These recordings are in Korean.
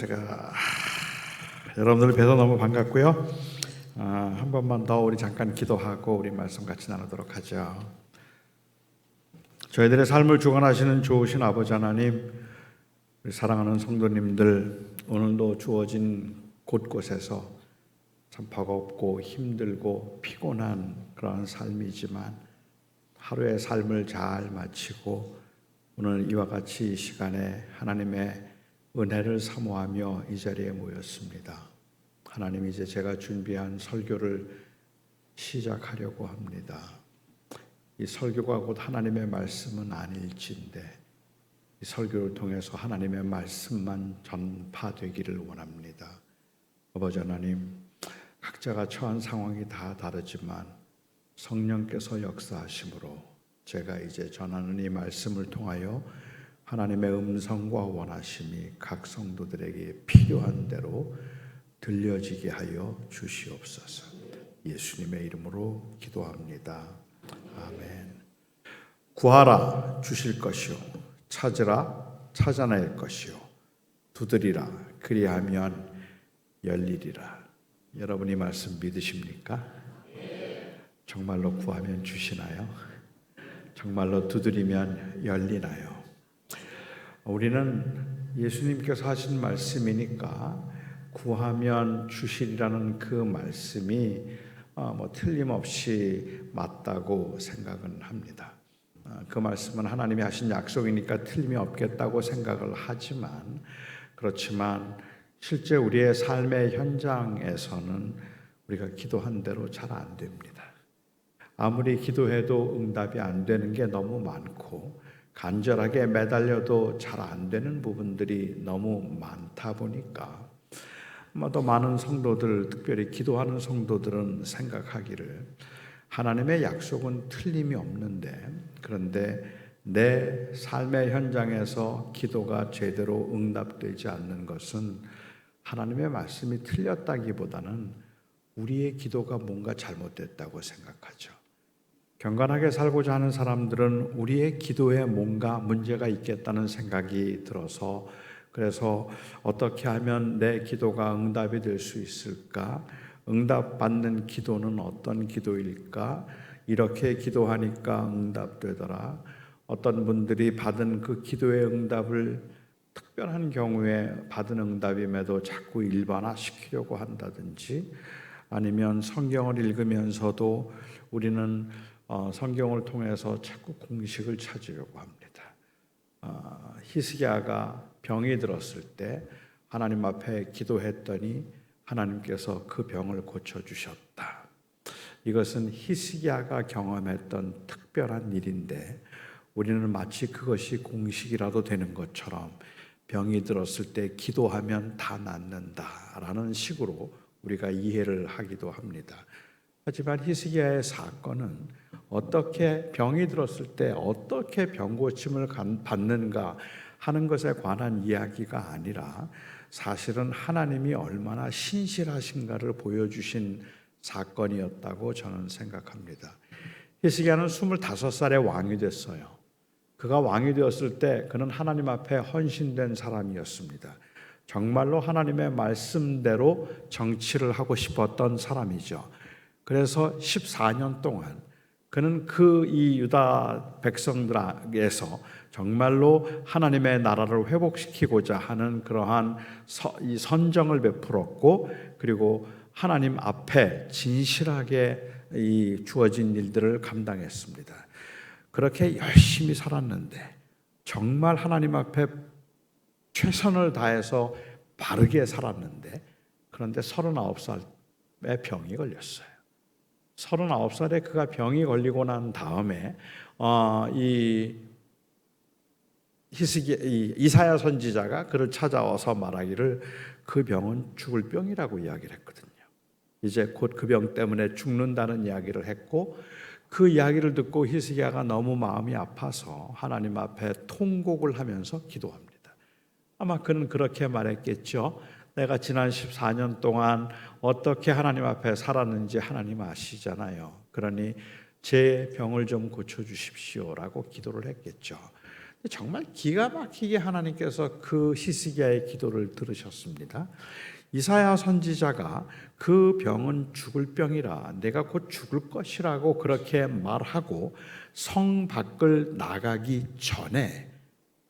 제가 여러분들을 뵈서 너무 반갑고요. 한 번만 더 우리 잠깐 기도하고 우리 말씀 같이 나누도록 하죠. 저희들의 삶을 주관하시는 좋으신 아버지 하나님, 우리 사랑하는 성도님들, 오늘도 주어진 곳곳에서 참 버겁고 힘들고 피곤한 그러한 삶이지만 하루의 삶을 잘 마치고 오늘 이와 같이 이 시간에 하나님의 은혜를 사모하며 이 자리에 모였습니다. 하나님, 이제 제가 준비한 설교를 시작하려고 합니다. 이 설교가 곧 하나님의 말씀은 아닐진데 이 설교를 통해서 하나님의 말씀만 전파되기를 원합니다. 아버지 하나님, 각자가 처한 상황이 다 다르지만 성령께서 역사하심으로 제가 이제 전하는 이 말씀을 통하여 하나님의 음성과 원하심이 각 성도들에게 필요한 대로 들려지게 하여 주시옵소서. 예수님의 이름으로 기도합니다. 아멘. 구하라 주실 것이요, 찾으라 찾아낼 것이요, 두드리라 그리하면 열리리라. 여러분이 말씀 믿으십니까? 정말로 구하면 주시나요? 정말로 두드리면 열리나요? 우리는 예수님께서 하신 말씀이니까 구하면 주시리라는 그 말씀이 틀림없이 맞다고 생각은 합니다. 그 말씀은 하나님이 하신 약속이니까 틀림이 없겠다고 생각을 하지만, 그렇지만 실제 우리의 삶의 현장에서는 우리가 기도한 대로 잘 안 됩니다. 아무리 기도해도 응답이 안 되는 게 너무 많고 간절하게 매달려도 잘 안 되는 부분들이 너무 많다 보니까 더 많은 성도들, 특별히 기도하는 성도들은 생각하기를 하나님의 약속은 틀림이 없는데, 그런데 내 삶의 현장에서 기도가 제대로 응답되지 않는 것은 하나님의 말씀이 틀렸다기보다는 우리의 기도가 뭔가 잘못됐다고 생각하죠. 경건하게 살고자 하는 사람들은 우리의 기도에 뭔가 문제가 있겠다는 생각이 들어서, 그래서 어떻게 하면 내 기도가 응답이 될 수 있을까? 응답받는 기도는 어떤 기도일까? 이렇게 기도하니까 응답되더라. 어떤 분들이 받은 그 기도의 응답을 특별한 경우에 받은 응답임에도 자꾸 일반화시키려고 한다든지, 아니면 성경을 읽으면서도 우리는 성경을 통해서 자꾸 공식을 찾으려고 합니다. 히스기야가 병이 들었을 때 하나님 앞에 기도했더니 하나님께서 그 병을 고쳐주셨다. 이것은 히스기야가 경험했던 특별한 일인데 우리는 마치 그것이 공식이라도 되는 것처럼 병이 들었을 때 기도하면 다 낫는다라는 식으로 우리가 이해를 하기도 합니다. 하지만 히스기야의 사건은 어떻게 병이 들었을 때 어떻게 병고침을 받는가 하는 것에 관한 이야기가 아니라 사실은 하나님이 얼마나 신실하신가를 보여주신 사건이었다고 저는 생각합니다. 히스기야는 25살에 왕이 됐어요. 그가 왕이 되었을 때 그는 하나님 앞에 헌신된 사람이었습니다. 정말로 하나님의 말씀대로 정치를 하고 싶었던 사람이죠. 그래서 14년 동안 그는 이 유다 백성들에게서 정말로 하나님의 나라를 회복시키고자 하는 그러한 이 선정을 베풀었고, 그리고 하나님 앞에 진실하게 이 주어진 일들을 감당했습니다. 그렇게 열심히 살았는데 정말 하나님 앞에 최선을 다해서 바르게 살았는데, 그런데 39살에 병이 걸렸어요. 39살에 그가 병이 걸리고 난 다음에 이사야 선지자가 그를 찾아와서 말하기를 그 병은 죽을 병이라고 이야기를 했거든요. 이제 곧 그 병 때문에 죽는다는 이야기를 했고, 그 이야기를 듣고 히스기야가 너무 마음이 아파서 하나님 앞에 통곡을 하면서 기도합니다. 아마 그는 그렇게 말했겠죠. 내가 지난 14년 동안 어떻게 하나님 앞에 살았는지 하나님 아시잖아요. 그러니 제 병을 좀 고쳐주십시오라고 기도를 했겠죠. 정말 기가 막히게 하나님께서 그 히스기야의 기도를 들으셨습니다. 이사야 선지자가 그 병은 죽을 병이라 내가 곧 죽을 것이라고 그렇게 말하고 성 밖을 나가기 전에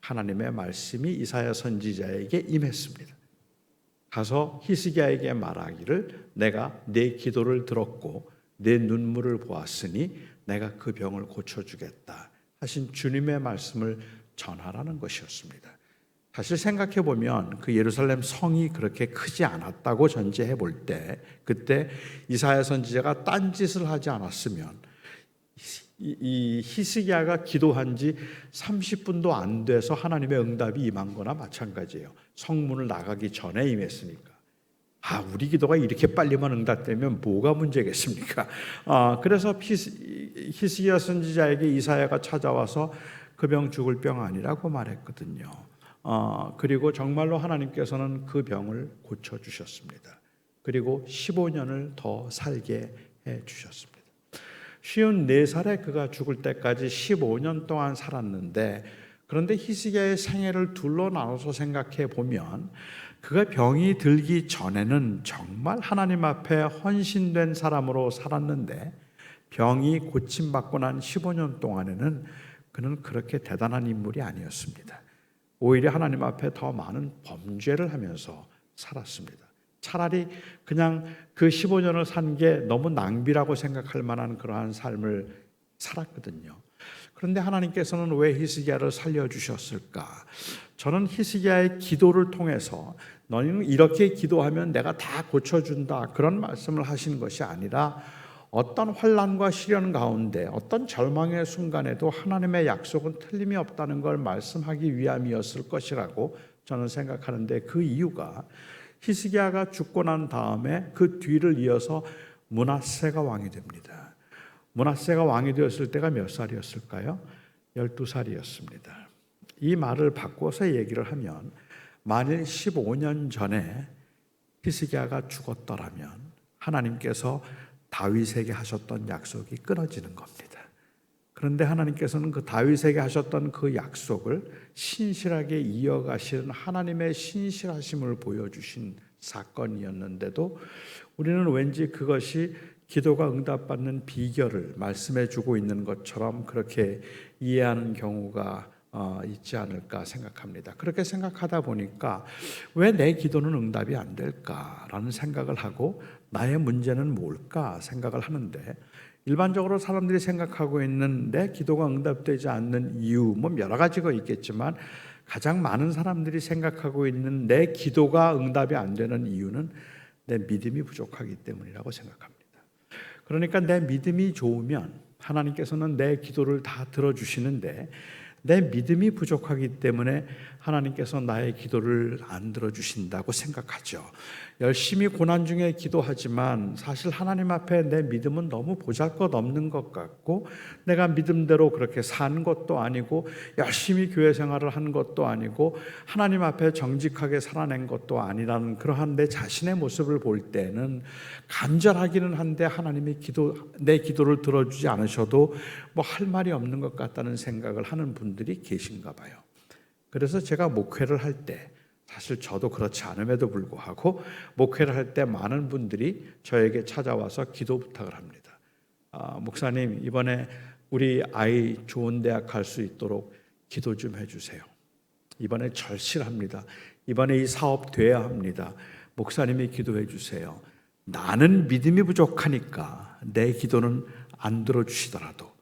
하나님의 말씀이 이사야 선지자에게 임했습니다. 가서 히스기야에게 말하기를 내가 네 기도를 들었고 내 눈물을 보았으니 내가 그 병을 고쳐주겠다 하신 주님의 말씀을 전하라는 것이었습니다. 사실 생각해 보면 그 예루살렘 성이 그렇게 크지 않았다고 전제해 볼 때 그때 이사야 선지자가 딴짓을 하지 않았으면 이 히스기야가 기도한 지 30분도 안 돼서 하나님의 응답이 임한 거나 마찬가지예요. 성문을 나가기 전에 임했으니까. 우리 기도가 이렇게 빨리만 응답되면 뭐가 문제겠습니까? 그래서 히스기야 선지자에게 이사야가 찾아와서 그 병 죽을 병 아니라고 말했거든요. 그리고 정말로 하나님께서는 그 병을 고쳐주셨습니다. 그리고 15년을 더 살게 해주셨습니다. 54살에 그가 죽을 때까지 15년 동안 살았는데, 그런데 히스기야의 생애를 둘로 나눠서 생각해 보면 그가 병이 들기 전에는 정말 하나님 앞에 헌신된 사람으로 살았는데 병이 고침받고 난 15년 동안에는 그는 그렇게 대단한 인물이 아니었습니다. 오히려 하나님 앞에 더 많은 범죄를 하면서 살았습니다. 차라리 그냥 그 15년을 산 게 너무 낭비라고 생각할 만한 그러한 삶을 살았거든요. 그런데 하나님께서는 왜 히스기야를 살려주셨을까? 저는 히스기야의 기도를 통해서 너희는 이렇게 기도하면 내가 다 고쳐준다 그런 말씀을 하신 것이 아니라 어떤 환난과 시련 가운데 어떤 절망의 순간에도 하나님의 약속은 틀림이 없다는 걸 말씀하기 위함이었을 것이라고 저는 생각하는데, 그 이유가 히스기야가 죽고 난 다음에 그 뒤를 이어서 므낫세가 왕이 됩니다. 므낫세가 왕이 되었을 때가 몇 살이었을까요? 12살이었습니다. 이 말을 바꿔서 얘기를 하면 만일 15년 전에 히스기야가 죽었더라면 하나님께서 다윗에게 하셨던 약속이 끊어지는 겁니다. 그런데 하나님께서는 그 다윗에게 하셨던 그 약속을 신실하게 이어가시는 하나님의 신실하심을 보여주신 사건이었는데도 우리는 왠지 그것이 기도가 응답받는 비결을 말씀해 주고 있는 것처럼 그렇게 이해하는 경우가 있지 않을까 생각합니다. 그렇게 생각하다 보니까 왜 내 기도는 응답이 안 될까라는 생각을 하고 나의 문제는 뭘까 생각을 하는데, 일반적으로 사람들이 생각하고 있는 내 기도가 응답되지 않는 이유 여러 가지가 있겠지만 가장 많은 사람들이 생각하고 있는 내 기도가 응답이 안 되는 이유는 내 믿음이 부족하기 때문이라고 생각합니다. 그러니까 내 믿음이 좋으면 하나님께서는 내 기도를 다 들어주시는데 내 믿음이 부족하기 때문에 하나님께서 나의 기도를 안 들어주신다고 생각하죠. 열심히 고난 중에 기도하지만 사실 하나님 앞에 내 믿음은 너무 보잘것없는 것 같고 내가 믿음대로 그렇게 산 것도 아니고 열심히 교회 생활을 한 것도 아니고 하나님 앞에 정직하게 살아낸 것도 아니라는 그러한 내 자신의 모습을 볼 때는 간절하기는 한데 하나님이 내 기도를 들어주지 않으셔도 할 말이 없는 것 같다는 생각을 하는 분들이 계신가 봐요. 그래서 제가 목회를 할 때, 사실 저도 그렇지 않음에도 불구하고 목회를 할 때 많은 분들이 저에게 찾아와서 기도 부탁을 합니다. 목사님, 이번에 우리 아이 좋은 대학 갈 수 있도록 기도 좀 해주세요. 이번에 절실합니다. 이번에 이 사업 돼야 합니다. 목사님이 기도해 주세요. 나는 믿음이 부족하니까 내 기도는 안 들어주시더라도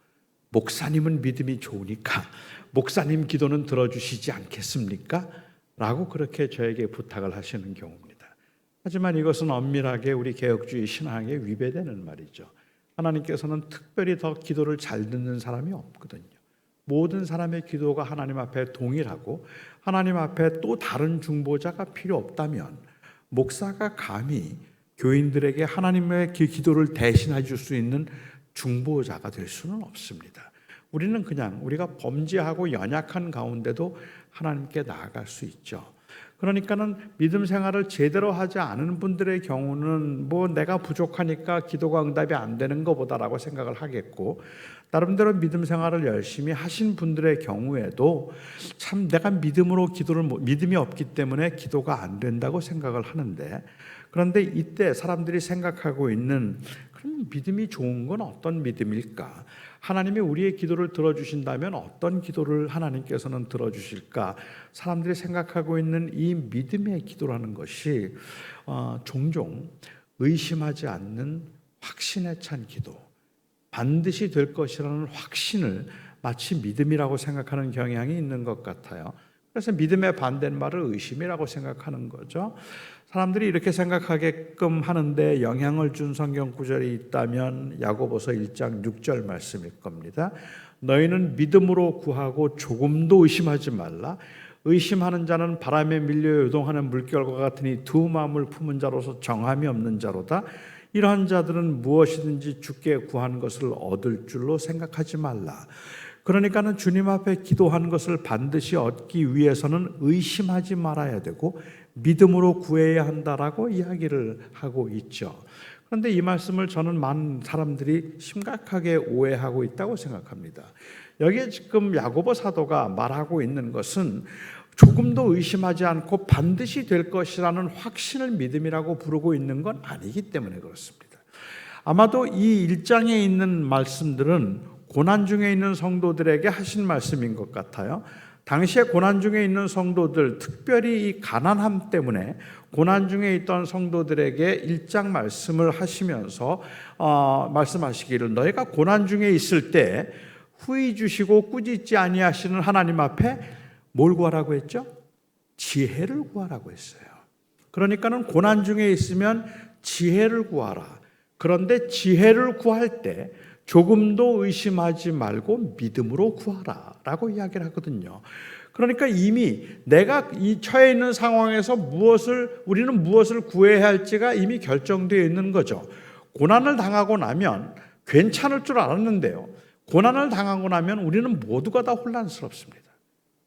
목사님은 믿음이 좋으니까 목사님 기도는 들어주시지 않겠습니까? 라고 그렇게 저에게 부탁을 하시는 경우입니다. 하지만 이것은 엄밀하게 우리 개혁주의 신앙에 위배되는 말이죠. 하나님께서는 특별히 더 기도를 잘 듣는 사람이 없거든요. 모든 사람의 기도가 하나님 앞에 동일하고 하나님 앞에 또 다른 중보자가 필요 없다면 목사가 감히 교인들에게 하나님의 기도를 대신해 줄 수 있는 중보자가 될 수는 없습니다. 우리는 그냥 우리가 범죄하고 연약한 가운데도 하나님께 나아갈 수 있죠. 그러니까는 믿음 생활을 제대로 하지 않은 분들의 경우는 뭐 내가 부족하니까 기도가 응답이 안 되는 것보다라고 생각을 하겠고, 나름대로 믿음 생활을 열심히 하신 분들의 경우에도 참 내가 믿음이 없기 때문에 기도가 안 된다고 생각을 하는데, 그런데 이때 사람들이 생각하고 있는 그럼 믿음이 좋은 건 어떤 믿음일까? 하나님이 우리의 기도를 들어주신다면 어떤 기도를 하나님께서는 들어주실까? 사람들이 생각하고 있는 이 믿음의 기도라는 것이 종종 의심하지 않는 확신에 찬 기도, 반드시 될 것이라는 확신을 마치 믿음이라고 생각하는 경향이 있는 것 같아요. 그래서 믿음의 반대말을 의심이라고 생각하는 거죠. 사람들이 이렇게 생각하게끔 하는데 영향을 준 성경 구절이 있다면 야고보서 1장 6절 말씀일 겁니다. 너희는 믿음으로 구하고 조금도 의심하지 말라. 의심하는 자는 바람에 밀려 요동하는 물결과 같으니 두 마음을 품은 자로서 정함이 없는 자로다. 이러한 자들은 무엇이든지 주께 구한 것을 얻을 줄로 생각하지 말라. 그러니까는 주님 앞에 기도한 것을 반드시 얻기 위해서는 의심하지 말아야 되고 믿음으로 구해야 한다라고 이야기를 하고 있죠. 그런데 이 말씀을 저는 많은 사람들이 심각하게 오해하고 있다고 생각합니다. 여기에 지금 야고보 사도가 말하고 있는 것은 조금도 의심하지 않고 반드시 될 것이라는 확신을 믿음이라고 부르고 있는 건 아니기 때문에 그렇습니다. 아마도 이 1장에 있는 말씀들은 고난 중에 있는 성도들에게 하신 말씀인 것 같아요. 당시에 고난 중에 있는 성도들, 특별히 이 가난함 때문에 고난 중에 있던 성도들에게 1장 말씀을 하시면서 말씀하시기를 너희가 고난 중에 있을 때 후히 주시고 꾸짖지 아니하시는 하나님 앞에 뭘 구하라고 했죠? 지혜를 구하라고 했어요. 그러니까는 고난 중에 있으면 지혜를 구하라. 그런데 지혜를 구할 때 조금도 의심하지 말고 믿음으로 구하라 라고 이야기를 하거든요. 그러니까 이미 내가 이 처해 있는 상황에서 우리는 무엇을 구해야 할지가 이미 결정되어 있는 거죠. 고난을 당하고 나면 괜찮을 줄 알았는데요, 고난을 당하고 나면 우리는 모두가 다 혼란스럽습니다.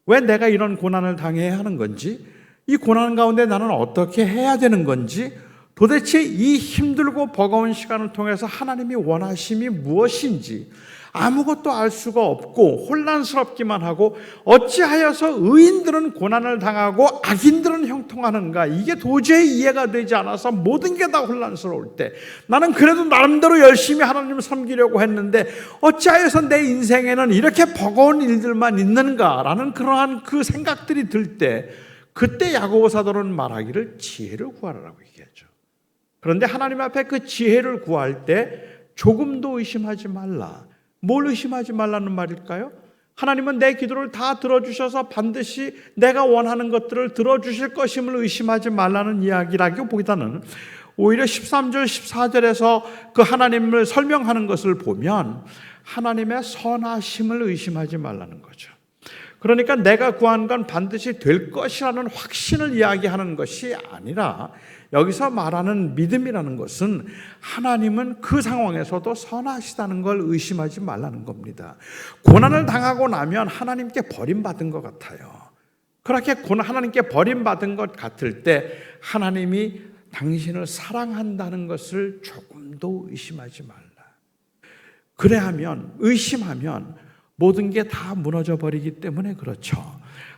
왜 내가 이런 고난을 당해야 하는 건지, 이 고난 가운데 나는 어떻게 해야 되는 건지, 도대체 이 힘들고 버거운 시간을 통해서 하나님이 원하심이 무엇인지 아무것도 알 수가 없고 혼란스럽기만 하고, 어찌하여서 의인들은 고난을 당하고 악인들은 형통하는가, 이게 도저히 이해가 되지 않아서 모든 게 다 혼란스러울 때 나는 그래도 나름대로 열심히 하나님을 섬기려고 했는데 어찌하여서 내 인생에는 이렇게 버거운 일들만 있는가라는 그러한 그 생각들이 들 때, 그때 야고보 사도는 말하기를 지혜를 구하라고 얘기하죠. 그런데 하나님 앞에 그 지혜를 구할 때 조금도 의심하지 말라. 뭘 의심하지 말라는 말일까요? 하나님은 내 기도를 다 들어주셔서 반드시 내가 원하는 것들을 들어주실 것임을 의심하지 말라는 이야기라기보다는 오히려 13절 14절에서 그 하나님을 설명하는 것을 보면 하나님의 선하심을 의심하지 말라는 거죠. 그러니까 내가 구한 건 반드시 될 것이라는 확신을 이야기하는 것이 아니라, 여기서 말하는 믿음이라는 것은 하나님은 그 상황에서도 선하시다는 걸 의심하지 말라는 겁니다. 고난을 당하고 나면 하나님께 버림받은 것 같아요. 그렇게 하나님께 버림받은 것 같을 때 하나님이 당신을 사랑한다는 것을 조금도 의심하지 말라. 의심하면 모든 게 다 무너져 버리기 때문에 그렇죠.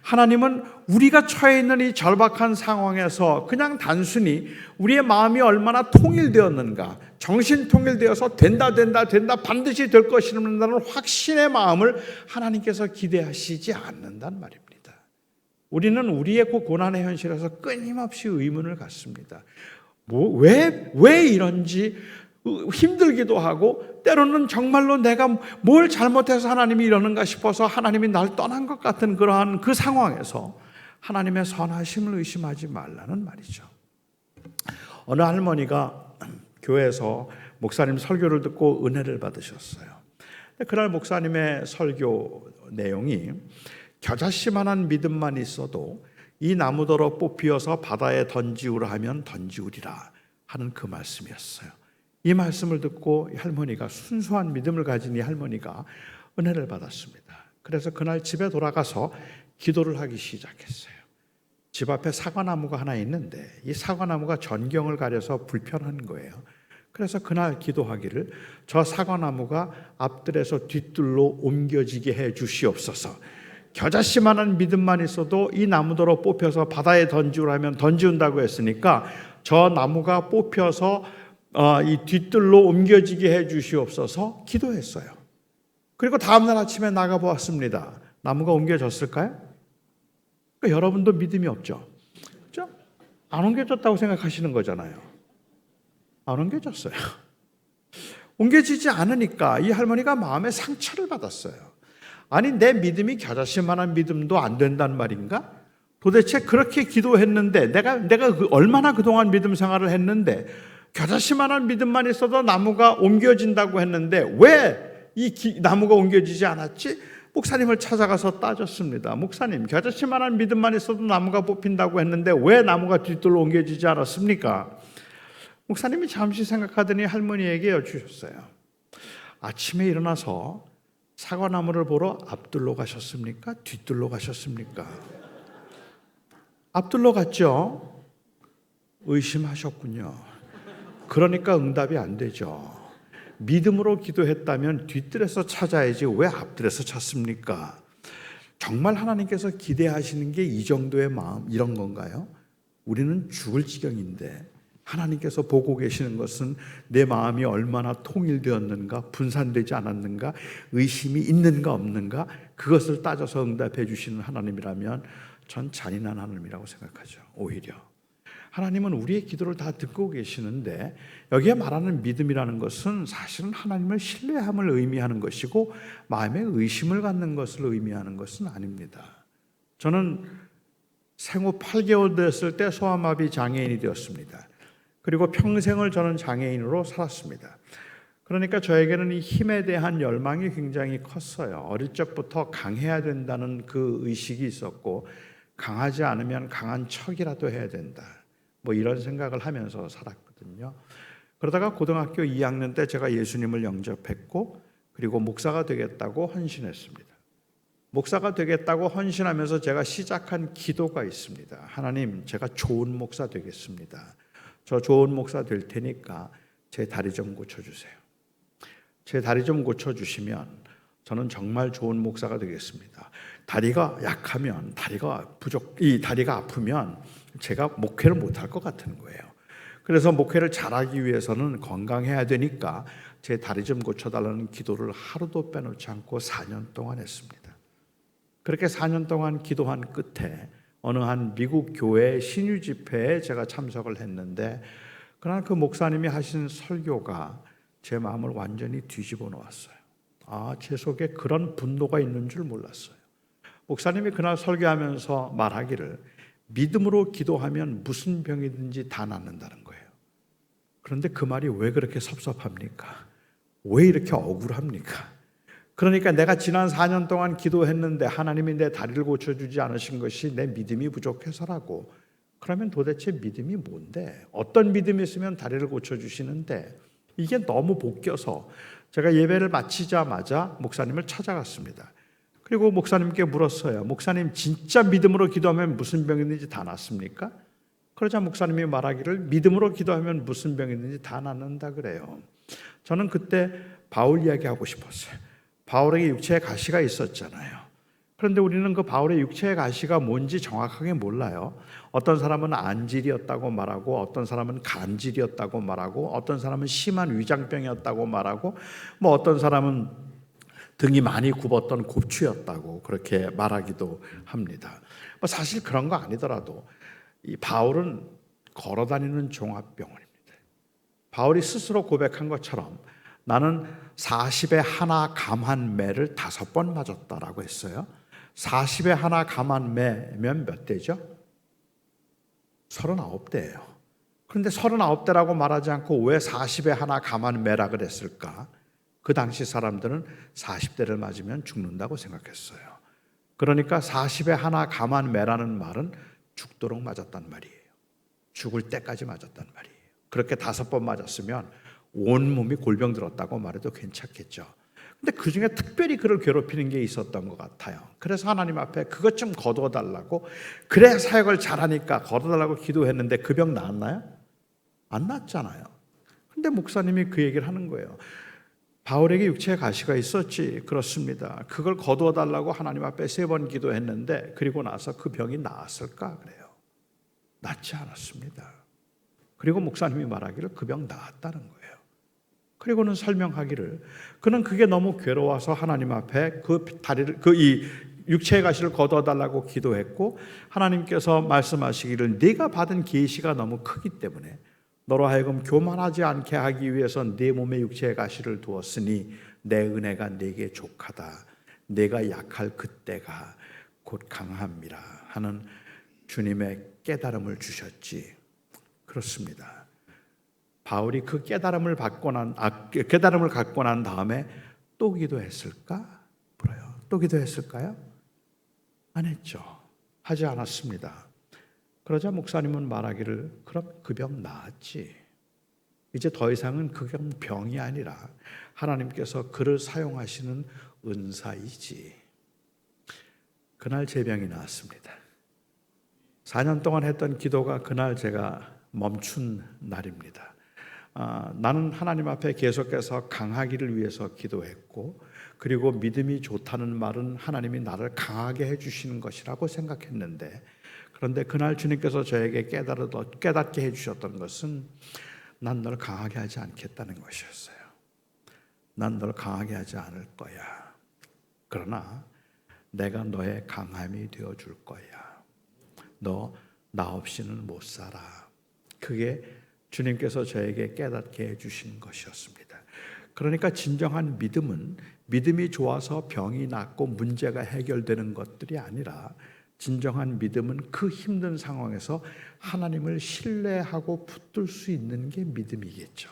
하나님은 우리가 처해 있는 이 절박한 상황에서 그냥 단순히 우리의 마음이 얼마나 통일되었는가, 정신 통일되어서 된다 반드시 될 것이라는 확신의 마음을 하나님께서 기대하시지 않는단 말입니다. 우리는 우리의 그 고난의 현실에서 끊임없이 의문을 갖습니다. 왜 이런지 힘들기도 하고, 때로는 정말로 내가 뭘 잘못해서 하나님이 이러는가 싶어서 하나님이 날 떠난 것 같은 그러한 그 상황에서 하나님의 선하심을 의심하지 말라는 말이죠. 어느 할머니가 교회에서 목사님 설교를 듣고 은혜를 받으셨어요. 그날 목사님의 설교 내용이 겨자씨만한 믿음만 있어도 이 나무더러 뽑히어서 바다에 던지우라 하면 던지우리라 하는 그 말씀이었어요. 이 말씀을 듣고 할머니가, 순수한 믿음을 가진 이 할머니가 은혜를 받았습니다. 그래서 그날 집에 돌아가서 기도를 하기 시작했어요. 집 앞에 사과나무가 하나 있는데 이 사과나무가 전경을 가려서 불편한 거예요. 그래서 그날 기도하기를 저 사과나무가 앞들에서 뒤뜰로 옮겨지게 해 주시옵소서. 겨자씨만한 믿음만 있어도 이 나무더러 뽑혀서 바다에 던지우라면 던지운다고 했으니까 저 나무가 뽑혀서 이 뒤뜰로 옮겨지게 해 주시옵소서 기도했어요. 그리고 다음날 아침에 나가보았습니다. 나무가 옮겨졌을까요? 그러니까 여러분도 믿음이 없죠. 그렇죠? 안 옮겨졌다고 생각하시는 거잖아요. 안 옮겨졌어요. 옮겨지지 않으니까 이 할머니가 마음에 상처를 받았어요. 아니 내 믿음이 겨자씨만한 믿음도 안 된단 말인가? 도대체 그렇게 기도했는데 내가 얼마나 그동안 믿음 생활을 했는데 겨자씨만한 믿음만 있어도 나무가 옮겨진다고 했는데 왜 이 나무가 옮겨지지 않았지? 목사님을 찾아가서 따졌습니다. 목사님, 겨자씨만한 믿음만 있어도 나무가 뽑힌다고 했는데 왜 나무가 뒤뜰로 옮겨지지 않았습니까? 목사님이 잠시 생각하더니 할머니에게 여쭈셨어요. 아침에 일어나서 사과나무를 보러 앞뜰로 가셨습니까? 뒤뜰로 가셨습니까? 앞뜰로 갔죠? 의심하셨군요. 그러니까 응답이 안 되죠. 믿음으로 기도했다면 뒤뜰에서 찾아야지 왜 앞뜰에서 찾습니까? 정말 하나님께서 기대하시는 게 이 정도의 마음, 이런 건가요? 우리는 죽을 지경인데 하나님께서 보고 계시는 것은 내 마음이 얼마나 통일되었는가, 분산되지 않았는가, 의심이 있는가 없는가, 그것을 따져서 응답해 주시는 하나님이라면 전 잔인한 하나님이라고 생각하죠. 오히려 하나님은 우리의 기도를 다 듣고 계시는데 여기에 말하는 믿음이라는 것은 사실은 하나님을 신뢰함을 의미하는 것이고 마음에 의심을 갖는 것을 의미하는 것은 아닙니다. 저는 생후 8개월 됐을 때 소아마비 장애인이 되었습니다. 그리고 평생을 저는 장애인으로 살았습니다. 그러니까 저에게는 이 힘에 대한 열망이 굉장히 컸어요. 어릴 적부터 강해야 된다는 그 의식이 있었고 강하지 않으면 강한 척이라도 해야 된다. 뭐 이런 생각을 하면서 살았거든요. 그러다가 고등학교 2학년 때 제가 예수님을 영접했고 그리고 목사가 되겠다고 헌신했습니다. 목사가 되겠다고 헌신하면서 제가 시작한 기도가 있습니다. 하나님, 제가 좋은 목사 되겠습니다. 저 좋은 목사 될 테니까 제 다리 좀 고쳐주세요. 제 다리 좀 고쳐주시면 저는 정말 좋은 목사가 되겠습니다. 다리가 약하면, 이 다리가 아프면 제가 목회를 못할 것 같은 거예요. 그래서 목회를 잘하기 위해서는 건강해야 되니까 제 다리 좀 고쳐달라는 기도를 하루도 빼놓지 않고 4년 동안 했습니다. 그렇게 4년 동안 기도한 끝에 어느 한 미국 교회 신유 집회에 제가 참석을 했는데 그날 그 목사님이 하신 설교가 제 마음을 완전히 뒤집어 놓았어요. 제 속에 그런 분노가 있는 줄 몰랐어요. 목사님이 그날 설교하면서 말하기를 믿음으로 기도하면 무슨 병이든지 다 낫는다는 거예요. 그런데 그 말이 왜 그렇게 섭섭합니까? 왜 이렇게 억울합니까? 그러니까 내가 지난 4년 동안 기도했는데 하나님이 내 다리를 고쳐주지 않으신 것이 내 믿음이 부족해서라고. 그러면 도대체 믿음이 뭔데? 어떤 믿음이 있으면 다리를 고쳐주시는데? 이게 너무 볶여서 제가 예배를 마치자마자 목사님을 찾아갔습니다. 그리고 목사님께 물었어요. 목사님, 진짜 믿음으로 기도하면 무슨 병이든지 다 낫습니까? 그러자 목사님이 말하기를 믿음으로 기도하면 무슨 병이든지 다 낫는다 그래요. 저는 그때 바울 이야기하고 싶었어요. 바울에게 육체의 가시가 있었잖아요. 그런데 우리는 그 바울의 육체의 가시가 뭔지 정확하게 몰라요. 어떤 사람은 안질이었다고 말하고 어떤 사람은 간질이었다고 말하고 어떤 사람은 심한 위장병이었다고 말하고 뭐 어떤 사람은 등이 많이 굽었던 곱추였다고 그렇게 말하기도 합니다. 사실 그런 거 아니더라도 이 바울은 걸어다니는 종합병원입니다. 바울이 스스로 고백한 것처럼 나는 40에 하나 감한 매를 5번 맞았다라고 했어요. 40에 하나 감한 매면 몇 대죠? 39대예요. 그런데 39대라고 말하지 않고 왜 40에 하나 감한 매라 그랬을까? 그 당시 사람들은 40대를 맞으면 죽는다고 생각했어요. 그러니까 40에 하나 감한 매라는 말은 죽도록 맞았단 말이에요. 죽을 때까지 맞았단 말이에요. 그렇게 5번 맞았으면 온몸이 골병 들었다고 말해도 괜찮겠죠. 근데 그 중에 특별히 그를 괴롭히는 게 있었던 것 같아요. 그래서 하나님 앞에 그것 좀 거두어달라고, 그래 사역을 잘하니까 거두어달라고 기도했는데 그 병 나았나요? 안 나았잖아요. 근데 목사님이 그 얘기를 하는 거예요. 바울에게 육체에 가시가 있었지. 그렇습니다. 그걸 거두어달라고 하나님 앞에 3번 기도했는데 그리고 나서 그 병이 나았을까? 그래요. 낫지 않았습니다. 그리고 목사님이 말하기를 그 병 나았다는 거예요. 그리고는 설명하기를 그는 그게 너무 괴로워서 하나님 앞에 그 다리를 이 육체의 가시를 거두어달라고 기도했고, 하나님께서 말씀하시기를 네가 받은 계시가 너무 크기 때문에 너로 하여금 교만하지 않게 하기 위해서 네 몸에 육체의 가시를 두었으니 내 은혜가 네게 족하다. 내가 약할 그때가 곧 강함이라 하는 주님의 깨달음을 주셨지. 그렇습니다. 바울이 그 깨달음을 갖고 난 다음에 또 기도했을까? 물어요. 또 기도했을까요? 안 했죠. 하지 않았습니다. 그러자 목사님은 말하기를 그럼 그 병 나았지. 이제 더 이상은 그 병이 아니라 하나님께서 그를 사용하시는 은사이지. 그날 제 병이 나았습니다. 4년 동안 했던 기도가 그날 제가 멈춘 날입니다. 나는 하나님 앞에 계속해서 강하기를 위해서 기도했고, 그리고 믿음이 좋다는 말은 하나님이 나를 강하게 해주시는 것이라고 생각했는데, 그런데 그날 주님께서 저에게 깨닫게 해주셨던 것은 난 널 강하게 하지 않겠다는 것이었어요. 난 널 강하게 하지 않을 거야. 그러나 내가 너의 강함이 되어줄 거야. 너 나 없이는 못 살아. 그게 주님께서 저에게 깨닫게 해주신 것이었습니다. 그러니까 진정한 믿음은 믿음이 좋아서 병이 낫고 문제가 해결되는 것들이 아니라, 진정한 믿음은 그 힘든 상황에서 하나님을 신뢰하고 붙들 수 있는 게 믿음이겠죠.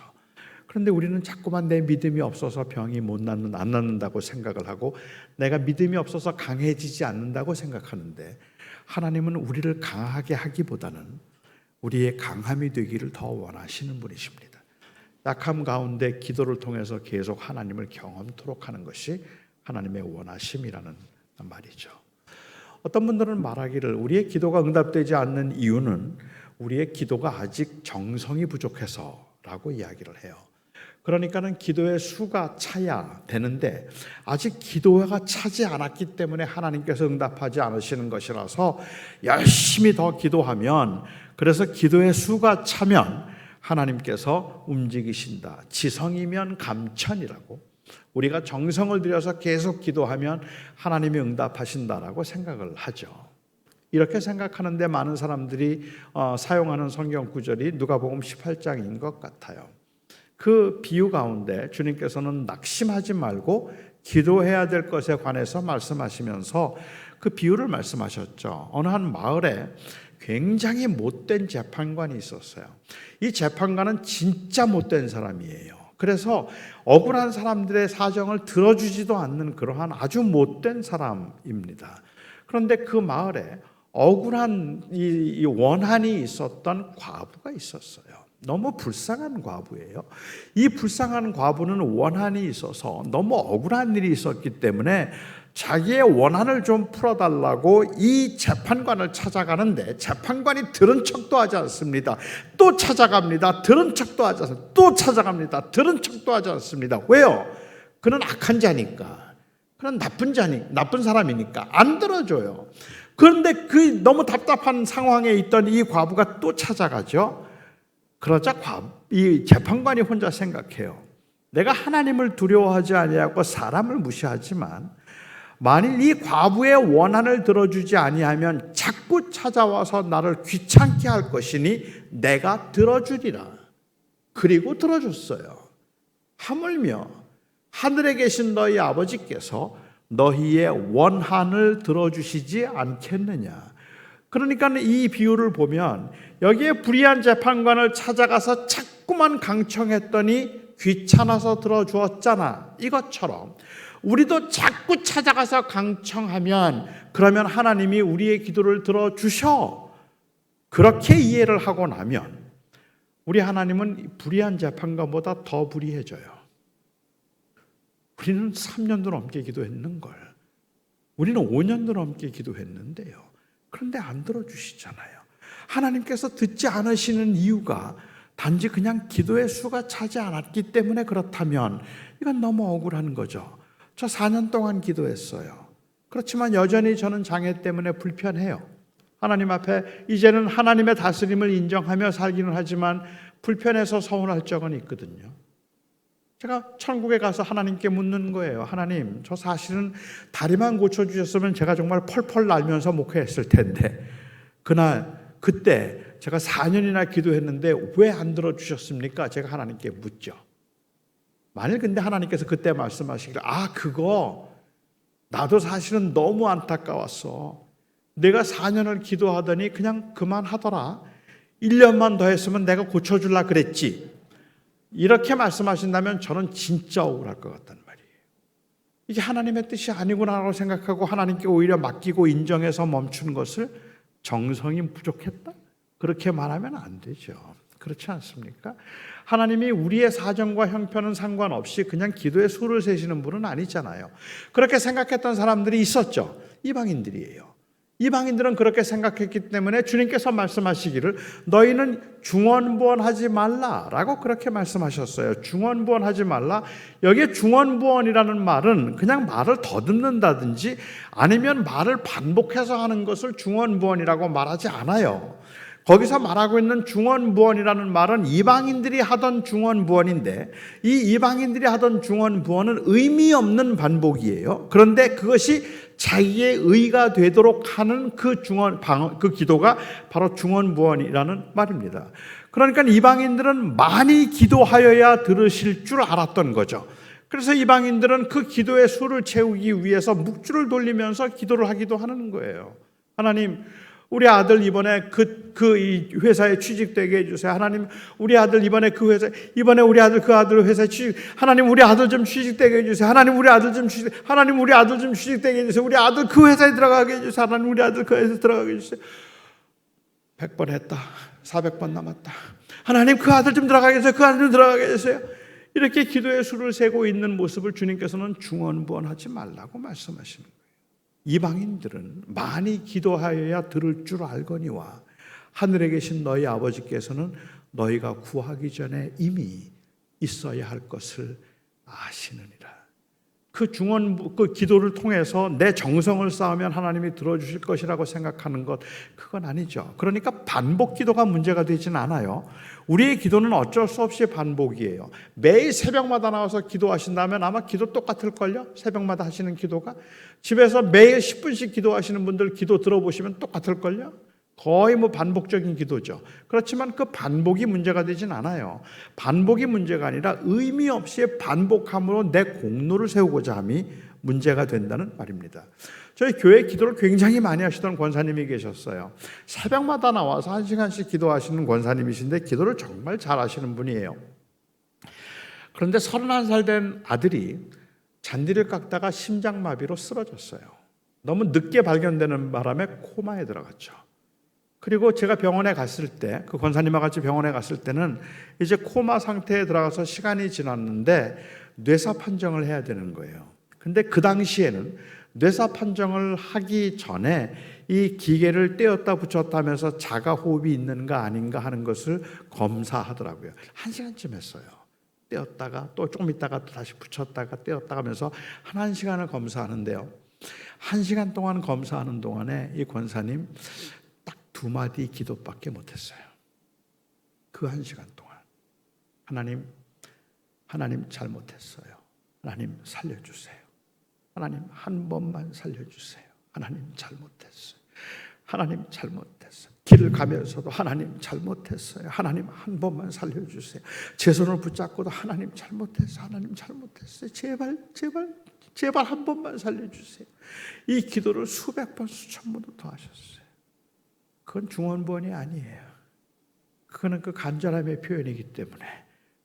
그런데 우리는 자꾸만 내 믿음이 없어서 병이 안 낫는다고 생각을 하고, 내가 믿음이 없어서 강해지지 않는다고 생각하는데, 하나님은 우리를 강하게 하기보다는 우리의 강함이 되기를 더 원하시는 분이십니다. 약함 가운데 기도를 통해서 계속 하나님을 경험토록 하는 것이 하나님의 원하심이라는 말이죠. 어떤 분들은 말하기를 우리의 기도가 응답되지 않는 이유는 우리의 기도가 아직 정성이 부족해서라고 이야기를 해요. 그러니까는 기도의 수가 차야 되는데 아직 기도가 차지 않았기 때문에 하나님께서 응답하지 않으시는 것이라서 열심히 더 기도하면, 그래서 기도의 수가 차면 하나님께서 움직이신다. 지성이면 감천이라고, 우리가 정성을 들여서 계속 기도하면 하나님이 응답하신다라고 생각을 하죠. 이렇게 생각하는데 많은 사람들이 사용하는 성경 구절이 누가복음 18장인 것 같아요. 그 비유 가운데 주님께서는 낙심하지 말고 기도해야 될 것에 관해서 말씀하시면서 그 비유를 말씀하셨죠. 어느 한 마을에 굉장히 못된 재판관이 있었어요. 이 재판관은 진짜 못된 사람이에요. 그래서 억울한 사람들의 사정을 들어주지도 않는 그러한 아주 못된 사람입니다. 그런데 그 마을에 억울한 이 원한이 있었던 과부가 있었어요. 너무 불쌍한 과부예요. 이 불쌍한 과부는 원한이 있어서 너무 억울한 일이 있었기 때문에 자기의 원한을 좀 풀어달라고 이 재판관을 찾아가는데, 재판관이 들은 척도 하지 않습니다. 또 찾아갑니다. 들은 척도 하지 않습니다. 또 찾아갑니다. 들은 척도 하지 않습니다. 왜요? 그는 악한 자니까. 그는 나쁜 사람이니까 안 들어줘요. 그런데 그 너무 답답한 상황에 있던 이 과부가 또 찾아가죠. 그러자 이 재판관이 혼자 생각해요. 내가 하나님을 두려워하지 아니하고 사람을 무시하지만 만일 이 과부의 원한을 들어주지 아니하면 자꾸 찾아와서 나를 귀찮게 할 것이니 내가 들어주리라. 그리고 들어줬어요. 하물며 하늘에 계신 너희 아버지께서 너희의 원한을 들어주시지 않겠느냐. 그러니까 이 비유를 보면 여기에 불의한 재판관을 찾아가서 자꾸만 강청했더니 귀찮아서 들어주었잖아. 이것처럼 우리도 자꾸 찾아가서 강청하면 그러면 하나님이 우리의 기도를 들어주셔. 그렇게 이해를 하고 나면 우리 하나님은 불의한 재판관보다 더 불의해져요. 우리는 3년도 넘게 기도했는걸. 우리는 5년도 넘게 기도했는데요. 그런데 안 들어주시잖아요. 하나님께서 듣지 않으시는 이유가 단지 그냥 기도의 수가 차지 않았기 때문에 그렇다면 이건 너무 억울한 거죠. 저 4년 동안 기도했어요. 그렇지만 여전히 저는 장애 때문에 불편해요. 하나님 앞에 이제는 하나님의 다스림을 인정하며 살기는 하지만 불편해서 서운할 적은 있거든요. 제가 천국에 가서 하나님께 묻는 거예요. 하나님, 저 사실은 다리만 고쳐주셨으면 제가 정말 펄펄 날면서 목회했을 텐데 그때 제가 4년이나 기도했는데 왜 안 들어주셨습니까? 제가 하나님께 묻죠. 만일 근데 하나님께서 그때 말씀하시기를 그거 나도 사실은 너무 안타까웠어. 내가 4년을 기도하더니 그냥 그만하더라. 1년만 더 했으면 내가 고쳐줄라 그랬지. 이렇게 말씀하신다면 저는 진짜 억울할 것 같단 말이에요. 이게 하나님의 뜻이 아니구나라고 생각하고 하나님께 오히려 맡기고 인정해서 멈춘 것을 정성이 부족했다? 그렇게 말하면 안 되죠. 그렇지 않습니까? 하나님이 우리의 사정과 형편은 상관없이 그냥 기도의 수를 세시는 분은 아니잖아요. 그렇게 생각했던 사람들이 있었죠. 이방인들이에요. 이방인들은 그렇게 생각했기 때문에 주님께서 말씀하시기를 너희는 중언부언하지 말라라고 그렇게 말씀하셨어요. 중언부언하지 말라. 여기에 중언부언이라는 말은 그냥 말을 더듬는다든지 아니면 말을 반복해서 하는 것을 중언부언이라고 말하지 않아요. 거기서 말하고 있는 중언부언이라는 말은 이방인들이 하던 중언부언인데 이 이방인들이 하던 중언부언은 의미 없는 반복이에요. 그런데 그것이 자기의 의가 되도록 하는 그 기도가 바로 중언부언이라는 말입니다. 그러니까 이방인들은 많이 기도하여야 들으실 줄 알았던 거죠. 그래서 이방인들은 그 기도의 수를 채우기 위해서 묵주를 돌리면서 기도를 하기도 하는 거예요. 하나님, 우리 아들 이번에 이 회사에 취직되게 해주세요. 하나님, 우리 아들 이번에 우리 아들 그 아들 회사에 하나님, 우리 아들 좀 취직되게 해주세요. 하나님, 우리 아들 좀 취직되게 해주세요. 우리 아들 그 회사에 들어가게 해주세요. 하나님, 우리 아들 그 회사에 들어가게 해주세요. 100번 했다. 400번 남았다. 하나님, 그 아들 좀 들어가게 해주세요. 그 아들 좀 들어가게 해주세요. 이렇게 기도의 수를 세고 있는 모습을 주님께서는 중언부언하지 말라고 말씀하시는 거예요. 이방인들은 많이 기도하여야 들을 줄 알거니와 하늘에 계신 너희 아버지께서는 너희가 구하기 전에 이미 있어야 할 것을 아시느니라. 그 기도를 통해서 내 정성을 쌓으면 하나님이 들어주실 것이라고 생각하는 것, 그건 아니죠. 그러니까 반복 기도가 문제가 되지는 않아요. 우리의 기도는 어쩔 수 없이 반복이에요. 매일 새벽마다 나와서 기도하신다면 아마 기도 똑같을걸요? 새벽마다 하시는 기도가. 집에서 매일 10분씩 기도하시는 분들 기도 들어보시면 똑같을걸요? 거의 반복적인 기도죠. 그렇지만 그 반복이 문제가 되진 않아요. 반복이 문제가 아니라 의미 없이 반복함으로 내 공로를 세우고자 함이 문제가 된다는 말입니다. 저희 교회 기도를 굉장히 많이 하시던 권사님이 계셨어요. 새벽마다 나와서 1시간씩 기도하시는 권사님이신데 기도를 정말 잘 하시는 분이에요. 그런데 31살 된 아들이 잔디를 깎다가 심장마비로 쓰러졌어요. 너무 늦게 발견되는 바람에 코마에 들어갔죠. 그리고 제가 병원에 갔을 때, 그 권사님과 같이 병원에 갔을 때는 이제 코마 상태에 들어가서 시간이 지났는데 뇌사 판정을 해야 되는 거예요. 근데 그 당시에는 뇌사 판정을 하기 전에 이 기계를 떼었다 붙였다 하면서 자가 호흡이 있는가 아닌가 하는 것을 검사하더라고요. 1시간쯤 했어요. 떼었다가 또 조금 있다가 또 다시 붙였다가 떼었다가 하면서 한 1시간을 검사하는데요. 1시간 동안 검사하는 동안에 이 권사님 딱 2마디 기도밖에 못했어요. 그 1시간 동안. 하나님 잘못했어요. 하나님 살려주세요. 하나님 한 번만 살려주세요. 하나님 잘못했어요. 하나님 잘못했어요. 길을 가면서도 하나님 잘못했어요. 하나님 한 번만 살려주세요. 제 손을 붙잡고도 하나님 잘못했어요. 하나님 잘못했어요. 제발 한 번만 살려주세요. 이 기도를 수백 번 수천 번도 더 하셨어요. 그건 중언부언이 아니에요. 그거는 그 간절함의 표현이기 때문에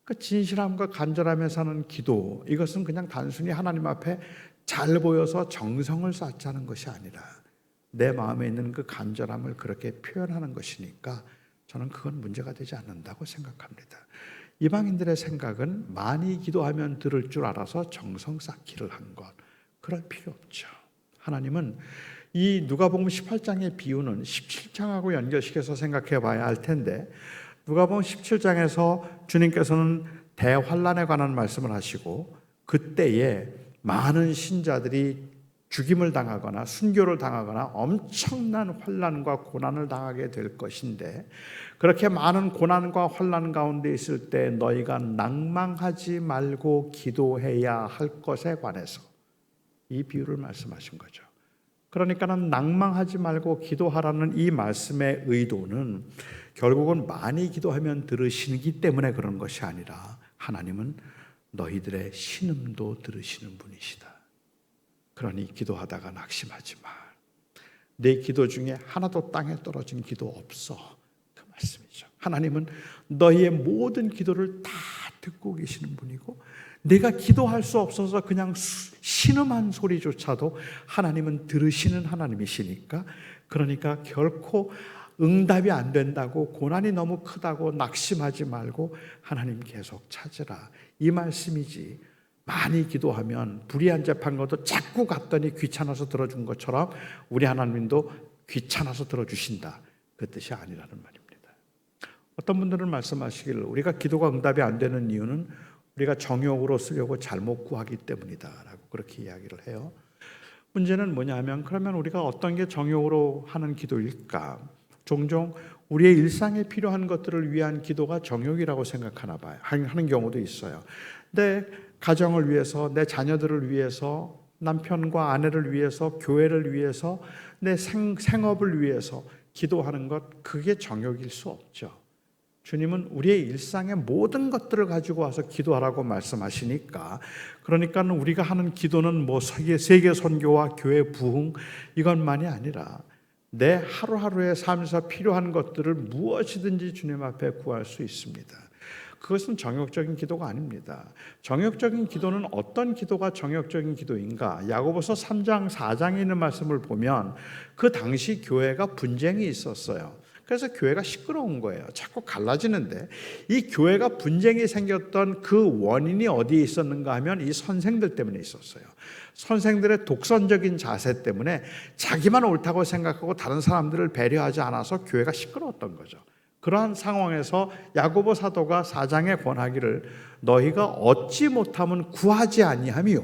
그 진실함과 간절함에서 하는 기도, 이것은 그냥 단순히 하나님 앞에 잘 보여서 정성을 쌓자는 것이 아니라 내 마음에 있는 그 간절함을 그렇게 표현하는 것이니까 저는 그건 문제가 되지 않는다고 생각합니다. 이방인들의 생각은 많이 기도하면 들을 줄 알아서 정성 쌓기를 한 것. 그럴 필요 없죠. 하나님은 이 누가복음 18장의 비유는 17장하고 연결시켜서 생각해 봐야 할 텐데, 누가복음 17장에서 주님께서는 대환란에 관한 말씀을 하시고 그때에 많은 신자들이 죽임을 당하거나 순교를 당하거나 엄청난 환난과 고난을 당하게 될 것인데, 그렇게 많은 고난과 환난 가운데 있을 때 너희가 낭망하지 말고 기도해야 할 것에 관해서 이 비유를 말씀하신 거죠. 그러니까는 낭망하지 말고 기도하라는 이 말씀의 의도는 결국은 많이 기도하면 들으시기 때문에 그런 것이 아니라, 하나님은 너희들의 신음도 들으시는 분이시다. 그러니 기도하다가 낙심하지 마. 내 기도 중에 하나도 땅에 떨어진 기도 없어. 그 말씀이죠. 하나님은 너희의 모든 기도를 다 듣고 계시는 분이고, 내가 기도할 수 없어서 그냥 신음한 소리조차도 하나님은 들으시는 하나님이시니까, 그러니까 결코 응답이 안 된다고, 고난이 너무 크다고 낙심하지 말고 하나님 계속 찾으라, 이 말씀이지. 많이 기도하면 불의한 재판 것도 자꾸 갔더니 귀찮아서 들어준 것처럼 우리 하나님도 귀찮아서 들어주신다, 그 뜻이 아니라는 말입니다. 어떤 분들은 말씀하시기를 우리가 기도가 응답이 안 되는 이유는 우리가 정욕으로 쓰려고 잘못 구하기 때문이다 라고 그렇게 이야기를 해요. 문제는 뭐냐 하면, 그러면 우리가 어떤 게 정욕으로 하는 기도일까? 종종 우리의 일상에 필요한 것들을 위한 기도가 정욕이라고 생각하나 봐요. 하는 경우도 있어요. 내 가정을 위해서, 내 자녀들을 위해서, 남편과 아내를 위해서, 교회를 위해서, 내 생업을 위해서 기도하는 것, 그게 정욕일 수 없죠. 주님은 우리의 일상의 모든 것들을 가지고 와서 기도하라고 말씀하시니까, 그러니까 우리가 하는 기도는 뭐 세계 선교와 교회 부흥 이것만이 아니라 내 하루하루의 삶에서 필요한 것들을 무엇이든지 주님 앞에 구할 수 있습니다. 그것은 정욕적인 기도가 아닙니다. 정욕적인 기도는 어떤 기도가 정욕적인 기도인가? 야고보서 3장 4장에 있는 말씀을 보면 그 당시 교회가 분쟁이 있었어요. 그래서 교회가 시끄러운 거예요. 자꾸 갈라지는데, 이 교회가 분쟁이 생겼던 그 원인이 어디에 있었는가 하면 이 선생들 때문에 있었어요. 선생들의 독선적인 자세 때문에 자기만 옳다고 생각하고 다른 사람들을 배려하지 않아서 교회가 시끄러웠던 거죠. 그러한 상황에서 야고보 사도가 4장에 권하기를 너희가 얻지 못하면 구하지 아니하며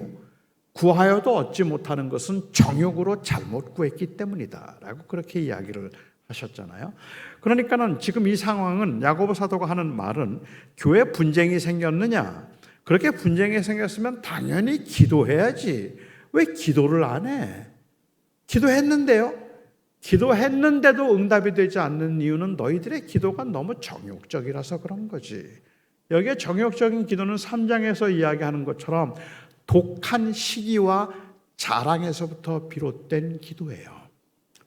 구하여도 얻지 못하는 것은 정욕으로 잘못 구했기 때문이다 라고 그렇게 이야기를 하셨잖아요. 그러니까는 지금 이 상황은, 야고보 사도가 하는 말은, 교회 분쟁이 생겼느냐? 그렇게 분쟁이 생겼으면 당연히 기도해야지. 왜 기도를 안 해? 기도했는데요. 기도했는데도 응답이 되지 않는 이유는 너희들의 기도가 너무 정욕적이라서 그런 거지. 여기에 정욕적인 기도는 3장에서 이야기하는 것처럼 독한 시기와 자랑에서부터 비롯된 기도예요.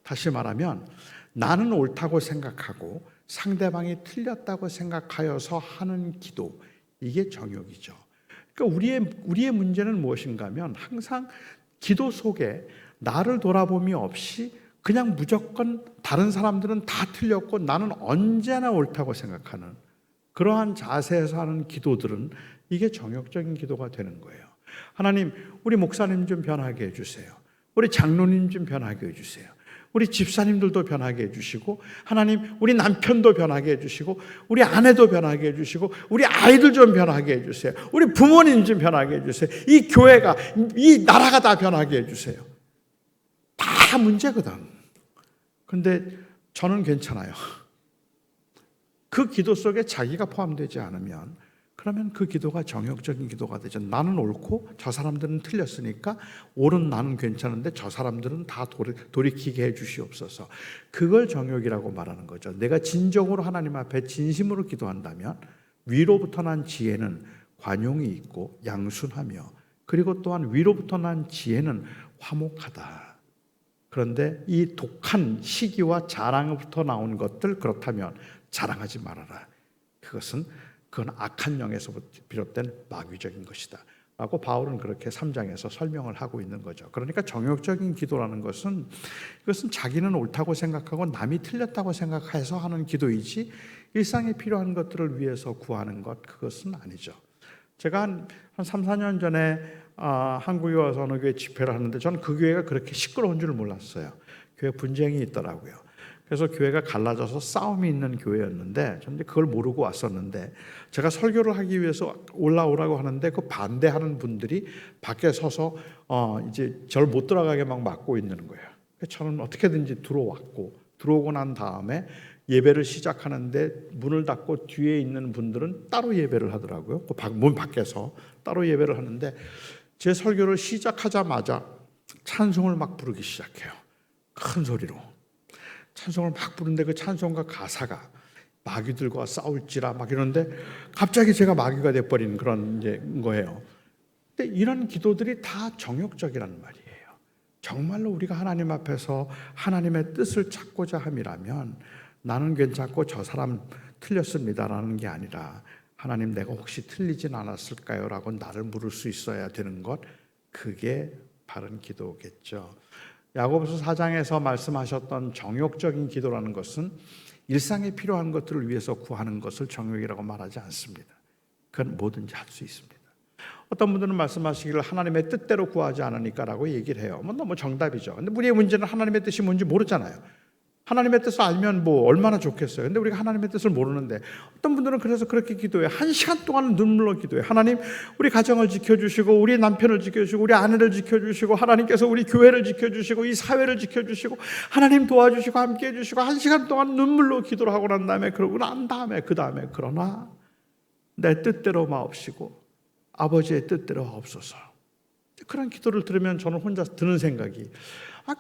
다시 말하면 나는 옳다고 생각하고 상대방이 틀렸다고 생각하여서 하는 기도, 이게 정욕이죠. 그러니까 우리의 문제는 무엇인가 하면, 항상 기도 속에 나를 돌아봄이 없이 그냥 무조건 다른 사람들은 다 틀렸고 나는 언제나 옳다고 생각하는 그러한 자세에서 하는 기도들은 이게 정욕적인 기도가 되는 거예요. 하나님, 우리 목사님 좀 변하게 해주세요. 우리 장로님 좀 변하게 해주세요. 우리 집사님들도 변하게 해주시고, 하나님 우리 남편도 변하게 해주시고, 우리 아내도 변하게 해주시고, 우리 아이들 좀 변하게 해주세요. 우리 부모님 좀 변하게 해주세요. 이 교회가, 이 나라가 다 변하게 해주세요. 다 문제거든. 그런데 저는 괜찮아요. 그 기도 속에 자기가 포함되지 않으면, 그러면 그 기도가 정욕적인 기도가 되죠. 나는 옳고 저 사람들은 틀렸으니까 옳은 나는 괜찮은데 저 사람들은 다 돌이키게 해 주시옵소서. 그걸 정욕이라고 말하는 거죠. 내가 진정으로 하나님 앞에 진심으로 기도한다면 위로부터 난 지혜는 관용이 있고 양순하며, 그리고 또한 위로부터 난 지혜는 화목하다. 그런데 이 독한 시기와 자랑부터 나온 것들, 그렇다면 자랑하지 말아라. 그건 악한 영에서 비롯된 마귀적인 것이다. 라고 바울은 그렇게 3장에서 설명을 하고 있는 거죠. 그러니까 정욕적인 기도라는 것은 이것은 자기는 옳다고 생각하고 남이 틀렸다고 생각해서 하는 기도이지 일상에 필요한 것들을 위해서 구하는 것, 그것은 아니죠. 제가 한 3, 4년 전에 한국에 와서 어느 교회 집회를 하는데 저는 그 교회가 그렇게 시끄러운 줄 몰랐어요. 교회 분쟁이 있더라고요. 그래서 교회가 갈라져서 싸움이 있는 교회였는데 저는 그걸 모르고 왔었는데 제가 설교를 하기 위해서 올라오라고 하는데 그 반대하는 분들이 밖에 서서 이제 저를 못 들어가게 막 막고 있는 거예요. 저는 어떻게든지 들어오고 난 다음에 예배를 시작하는데 문을 닫고 뒤에 있는 분들은 따로 예배를 하더라고요. 문 밖에서 따로 예배를 하는데 제 설교를 시작하자마자 찬송을 막 부르기 시작해요. 큰 소리로 찬송을 막 부르는데 그 찬송과 가사가 마귀들과 싸울지라 막 이러는데 갑자기 제가 마귀가 돼버린 그런 거예요. 근데 이런 기도들이 다 정욕적이라는 말이에요. 정말로 우리가 하나님 앞에서 하나님의 뜻을 찾고자 함이라면 나는 괜찮고 저 사람 틀렸습니다라는 게 아니라 하나님 내가 혹시 틀리진 않았을까요? 라고 나를 물을 수 있어야 되는 것, 그게 바른 기도겠죠. 야고보서 4장에서 말씀하셨던 정욕적인 기도라는 것은 일상에 필요한 것들을 위해서 구하는 것을 정욕이라고 말하지 않습니다. 그건 뭐든지 할 수 있습니다. 어떤 분들은 말씀하시기를 하나님의 뜻대로 구하지 않으니까라고 얘기를 해요. 너무 정답이죠. 근데 우리의 문제는 하나님의 뜻이 뭔지 모르잖아요. 하나님의 뜻을 알면 얼마나 좋겠어요. 근데 우리가 하나님의 뜻을 모르는데 어떤 분들은 그래서 그렇게 기도해요. 1시간 동안 눈물로 기도해요. 하나님, 우리 가정을 지켜주시고 우리 남편을 지켜주시고 우리 아내를 지켜주시고 하나님께서 우리 교회를 지켜주시고 이 사회를 지켜주시고 하나님 도와주시고 함께해 주시고 1시간 동안 눈물로 기도를 하고 난 다음에 그러고 난 다음에 그 다음에 그러나 내 뜻대로 마옵시고 아버지의 뜻대로 하옵소서. 그런 기도를 들으면 저는 혼자 드는 생각이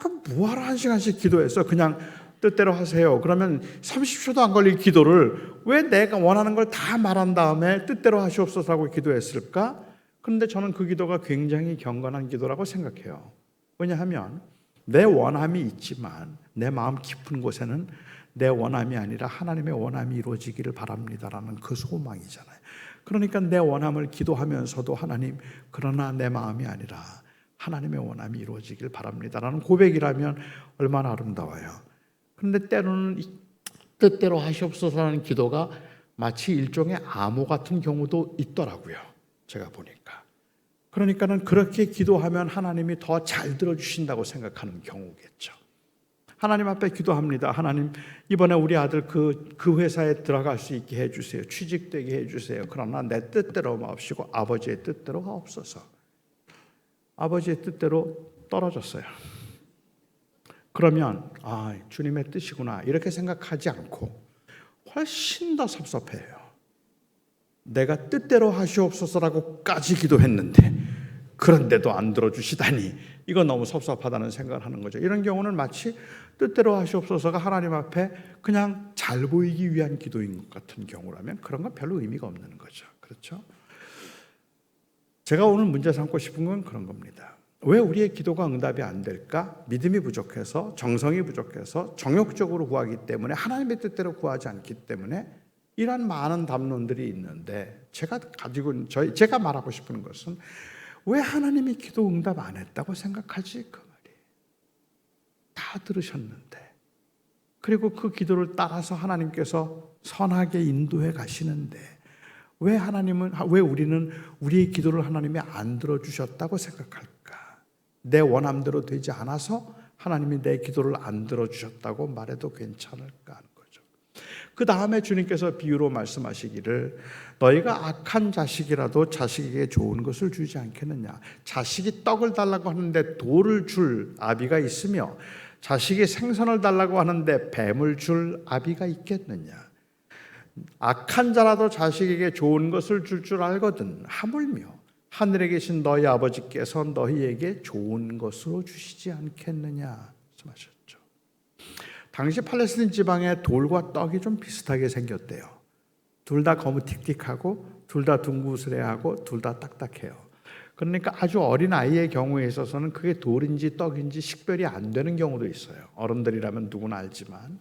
그럼 뭐하러 1시간씩 기도했어? 그냥 뜻대로 하세요. 그러면 30초도 안 걸릴 기도를 왜 내가 원하는 걸 다 말한 다음에 뜻대로 하시옵소서 하고 기도했을까? 그런데 저는 그 기도가 굉장히 경건한 기도라고 생각해요. 왜냐하면 내 원함이 있지만 내 마음 깊은 곳에는 내 원함이 아니라 하나님의 원함이 이루어지기를 바랍니다라는 그 소망이잖아요. 그러니까 내 원함을 기도하면서도 하나님, 그러나 내 마음이 아니라 하나님의 원함이 이루어지길 바랍니다라는 고백이라면 얼마나 아름다워요. 그런데 때로는 뜻대로 하시옵소서라는 기도가 마치 일종의 암호 같은 경우도 있더라고요. 제가 보니까. 그러니까는 그렇게 기도하면 하나님이 더 잘 들어주신다고 생각하는 경우겠죠. 하나님 앞에 기도합니다. 하나님, 이번에 우리 아들 그 회사에 들어갈 수 있게 해주세요. 취직되게 해주세요. 그러나 내 뜻대로 마옵시고 아버지의 뜻대로 하옵소서. 아버지의 뜻대로 떨어졌어요. 그러면 주님의 뜻이구나 이렇게 생각하지 않고 훨씬 더 섭섭해요. 내가 뜻대로 하시옵소서라고까지 기도했는데 그런데도 안 들어주시다니 이거 너무 섭섭하다는 생각을 하는 거죠. 이런 경우는 마치 뜻대로 하시옵소서가 하나님 앞에 그냥 잘 보이기 위한 기도인 것 같은 경우라면 그런 건 별로 의미가 없는 거죠. 그렇죠? 제가 오늘 문제 삼고 싶은 건 그런 겁니다. 왜 우리의 기도가 응답이 안 될까? 믿음이 부족해서, 정성이 부족해서, 정욕적으로 구하기 때문에, 하나님의 뜻대로 구하지 않기 때문에 이런 많은 담론들이 있는데 제가 말하고 싶은 것은 왜 하나님이 기도 응답 안 했다고 생각하지? 그 말이에요. 다 들으셨는데, 그리고 그 기도를 따라서 하나님께서 선하게 인도해 가시는데 왜 우리는 우리의 기도를 하나님이 안 들어주셨다고 생각할까? 내 원함대로 되지 않아서 하나님이 내 기도를 안 들어주셨다고 말해도 괜찮을까 하는 거죠. 그 다음에 주님께서 비유로 말씀하시기를 너희가 악한 자식이라도 자식에게 좋은 것을 주지 않겠느냐. 자식이 떡을 달라고 하는데 돌을 줄 아비가 있으며 자식이 생선을 달라고 하는데 뱀을 줄 아비가 있겠느냐. 악한 자라도 자식에게 좋은 것을 줄 알거든 하물며 하늘에 계신 너희 아버지께서 너희에게 좋은 것으로 주시지 않겠느냐 말씀하셨죠. 당시 팔레스틴 지방의 돌과 떡이 좀 비슷하게 생겼대요. 둘 다 거무틱틱하고 둘 다 둥그스레하고 둘 다 딱딱해요. 그러니까 아주 어린 아이의 경우에 있어서는 그게 돌인지 떡인지 식별이 안 되는 경우도 있어요. 어른들이라면 누구나 알지만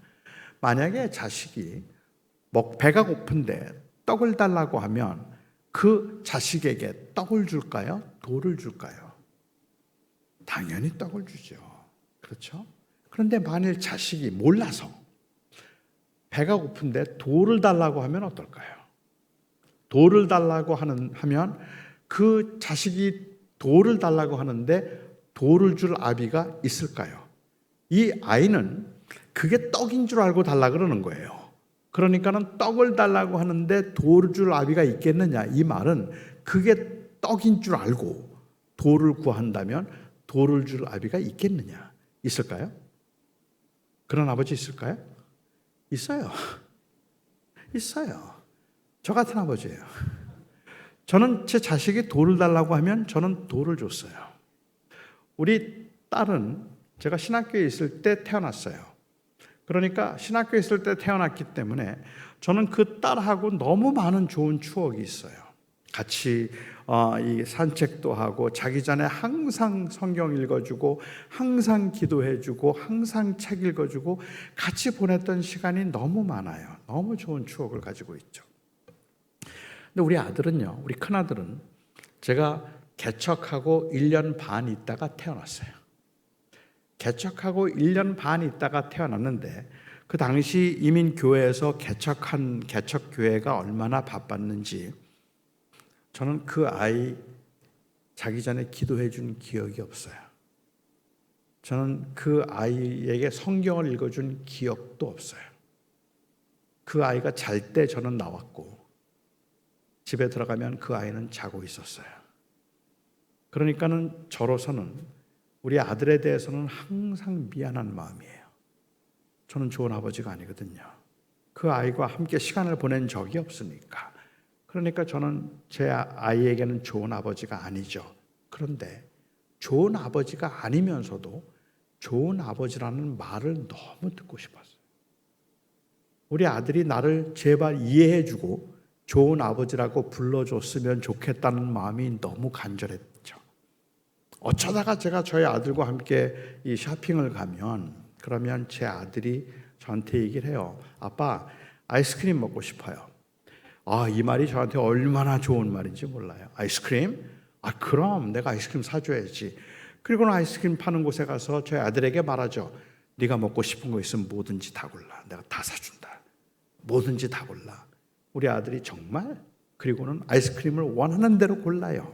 만약에 자식이 배가 고픈데 떡을 달라고 하면 그 자식에게 떡을 줄까요? 돌을 줄까요? 당연히 떡을 주죠. 그렇죠? 그런데 만일 자식이 몰라서 배가 고픈데 돌을 달라고 하면 어떨까요? 돌을 달라고 하면 그 자식이 돌을 달라고 하는데 돌을 줄 아비가 있을까요? 이 아이는 그게 떡인 줄 알고 달라 그러는 거예요. 그러니까는 떡을 달라고 하는데 돌을 줄 아비가 있겠느냐? 이 말은 그게 떡인 줄 알고 돌을 구한다면 돌을 줄 아비가 있겠느냐? 있을까요? 그런 아버지 있을까요? 있어요. 있어요. 저 같은 아버지예요. 저는 제 자식이 돌을 달라고 하면 저는 돌을 줬어요. 우리 딸은 제가 신학교에 있을 때 태어났어요. 그러니까 신학교에 있을 때 태어났기 때문에 저는 그 딸하고 너무 많은 좋은 추억이 있어요. 같이 이 산책도 하고 자기 전에 항상 성경 읽어주고 항상 기도해주고 항상 책 읽어주고 같이 보냈던 시간이 너무 많아요. 너무 좋은 추억을 가지고 있죠. 근데 우리 아들은요, 우리 큰아들은 제가 개척하고 1년 반 있다가 태어났어요. 개척하고 1년 반 있다가 태어났는데 그 당시 이민교회에서 개척한 개척교회가 얼마나 바빴는지 저는 그 아이 자기 전에 기도해 준 기억이 없어요. 저는 그 아이에게 성경을 읽어준 기억도 없어요. 그 아이가 잘 때 저는 나왔고 집에 들어가면 그 아이는 자고 있었어요. 그러니까는 저로서는 우리 아들에 대해서는 항상 미안한 마음이에요. 저는 좋은 아버지가 아니거든요. 그 아이와 함께 시간을 보낸 적이 없으니까. 그러니까 저는 제 아이에게는 좋은 아버지가 아니죠. 그런데 좋은 아버지가 아니면서도 좋은 아버지라는 말을 너무 듣고 싶었어요. 우리 아들이 나를 제발 이해해주고 좋은 아버지라고 불러줬으면 좋겠다는 마음이 너무 간절했죠. 어쩌다가 제가 저희 아들과 함께 이 쇼핑을 가면 그러면 제 아들이 저한테 얘기를 해요. 아빠, 아이스크림 먹고 싶어요. 이 말이 저한테 얼마나 좋은 말인지 몰라요. 아이스크림? 그럼 내가 아이스크림 사줘야지. 그리고는 아이스크림 파는 곳에 가서 저희 아들에게 말하죠. 네가 먹고 싶은 거 있으면 뭐든지 다 골라. 내가 다 사준다. 뭐든지 다 골라. 우리 아들이 정말 그리고는 아이스크림을 원하는 대로 골라요.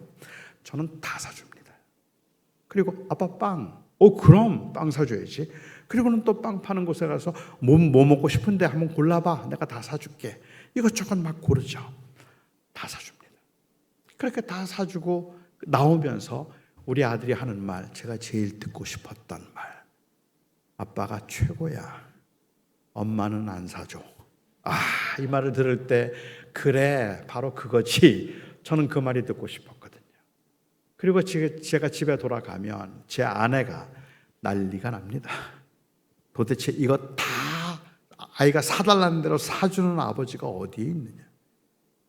저는 다 사줍니다. 그리고 아빠 빵. 그럼 빵 사줘야지. 그리고는 또 빵 파는 곳에 가서 뭐 먹고 싶은데 한번 골라봐. 내가 다 사줄게. 이것저것 막 고르죠. 다 사줍니다. 그렇게 다 사주고 나오면서 우리 아들이 하는 말, 제가 제일 듣고 싶었던 말. 아빠가 최고야. 엄마는 안 사줘. 이 말을 들을 때 그래, 바로 그거지. 저는 그 말이 듣고 싶었거든요. 그리고 제가 집에 돌아가면 제 아내가 난리가 납니다. 도대체 이거 다 아이가 사달라는 대로 사주는 아버지가 어디에 있느냐.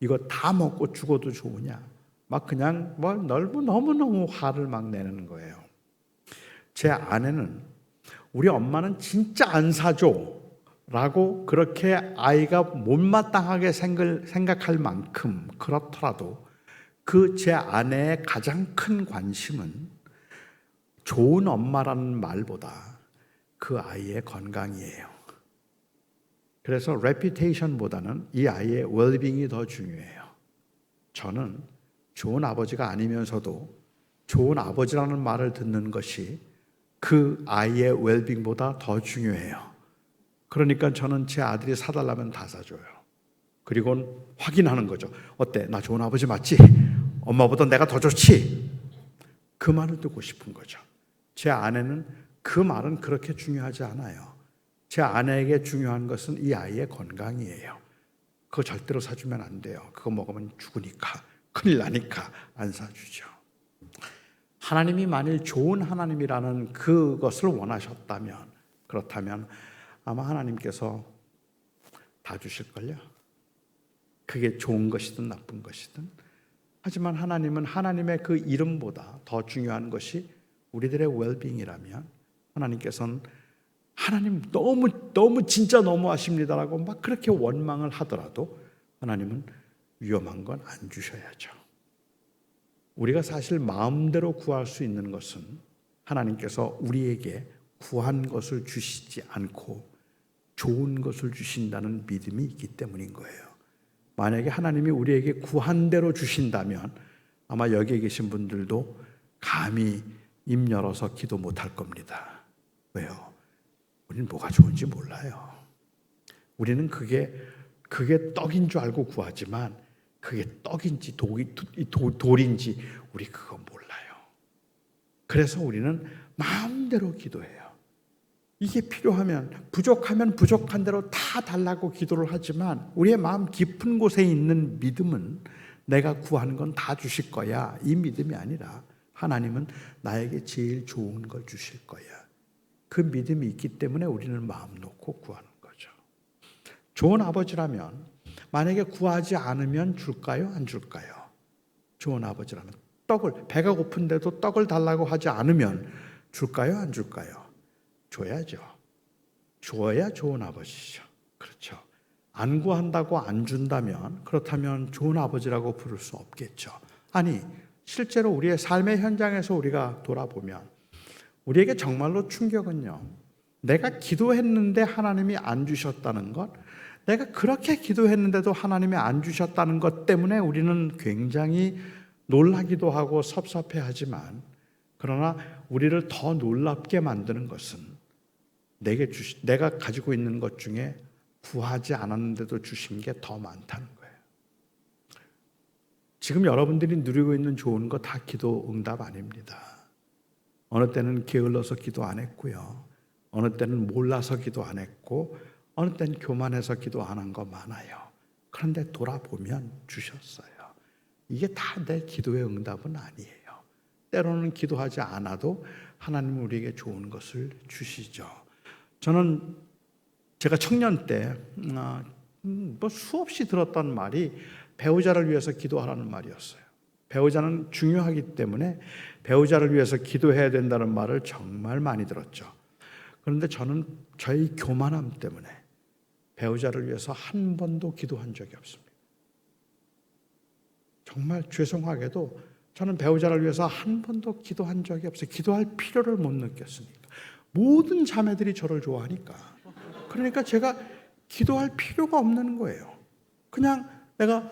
이거 다 먹고 죽어도 좋으냐. 막 그냥 너무너무 화를 막 내는 거예요. 제 아내는 우리 엄마는 진짜 안 사줘 라고 그렇게 아이가 못마땅하게 생각할 만큼 그렇더라도 그 제 아내의 가장 큰 관심은 좋은 엄마라는 말보다 그 아이의 건강이에요. 그래서 reputation보다는 이 아이의 웰빙이 더 중요해요. 저는 좋은 아버지가 아니면서도 좋은 아버지라는 말을 듣는 것이 그 아이의 웰빙보다 더 중요해요. 그러니까 저는 제 아들이 사달라면 다 사줘요. 그리고는 확인하는 거죠. 어때? 나 좋은 아버지 맞지? 엄마보다 내가 더 좋지? 그 말을 듣고 싶은 거죠. 제 아내는 그 말은 그렇게 중요하지 않아요. 제 아내에게 중요한 것은 이 아이의 건강이에요. 그거 절대로 사주면 안 돼요. 그거 먹으면 죽으니까, 큰일 나니까 안 사주죠. 하나님이 만일 좋은 하나님이라는 그것을 원하셨다면, 그렇다면 아마 하나님께서 다 주실걸요. 그게 좋은 것이든 나쁜 것이든. 하지만 하나님은 하나님의 그 이름보다 더 중요한 것이 우리들의 웰빙이라면 하나님께서는 하나님 너무 진짜 너무하십니다라고 막 그렇게 원망을 하더라도 하나님은 위험한 건 안 주셔야죠. 우리가 사실 마음대로 구할 수 있는 것은 하나님께서 우리에게 구한 것을 주시지 않고 좋은 것을 주신다는 믿음이 있기 때문인 거예요. 만약에 하나님이 우리에게 구한 대로 주신다면 아마 여기에 계신 분들도 감히 입 열어서 기도 못할 겁니다. 왜요? 우리는 뭐가 좋은지 몰라요. 우리는 그게 떡인 줄 알고 구하지만 그게 떡인지 돌인지 우리 그거 몰라요. 그래서 우리는 마음대로 기도해요. 이게 필요하면 부족하면 부족한 대로 다 달라고 기도를 하지만 우리의 마음 깊은 곳에 있는 믿음은 내가 구하는 건 다 주실 거야. 이 믿음이 아니라 하나님은 나에게 제일 좋은 걸 주실 거야. 그 믿음이 있기 때문에 우리는 마음 놓고 구하는 거죠. 좋은 아버지라면 만약에 구하지 않으면 줄까요? 안 줄까요? 좋은 아버지라면 배가 고픈데도 떡을 달라고 하지 않으면 줄까요? 안 줄까요? 줘야죠. 주어야 좋은 아버지죠. 그렇죠. 안 구한다고 안 준다면 그렇다면 좋은 아버지라고 부를 수 없겠죠. 아니, 실제로 우리의 삶의 현장에서 우리가 돌아보면 우리에게 정말로 충격은요. 내가 기도했는데 하나님이 안 주셨다는 것, 내가 그렇게 기도했는데도 하나님이 안 주셨다는 것 때문에 우리는 굉장히 놀라기도 하고 섭섭해하지만 그러나 우리를 더 놀랍게 만드는 것은 내가 가지고 있는 것 중에 구하지 않았는데도 주신 게 더 많다는 거예요. 지금 여러분들이 누리고 있는 좋은 거 다 기도 응답 아닙니다. 어느 때는 게을러서 기도 안 했고요. 어느 때는 몰라서 기도 안 했고 어느 때는 교만해서 기도 안 한 거 많아요. 그런데 돌아보면 주셨어요. 이게 다 내 기도의 응답은 아니에요. 때로는 기도하지 않아도 하나님은 우리에게 좋은 것을 주시죠. 저는 제가 청년 때 수없이 들었던 말이 배우자를 위해서 기도하라는 말이었어요. 배우자는 중요하기 때문에 배우자를 위해서 기도해야 된다는 말을 정말 많이 들었죠. 그런데 저는 저의 교만함 때문에 배우자를 위해서 한 번도 기도한 적이 없습니다. 정말 죄송하게도 저는 배우자를 위해서 한 번도 기도한 적이 없어요. 기도할 필요를 못 느꼈으니까. 모든 자매들이 저를 좋아하니까. 그러니까 제가 기도할 필요가 없는 거예요. 그냥 내가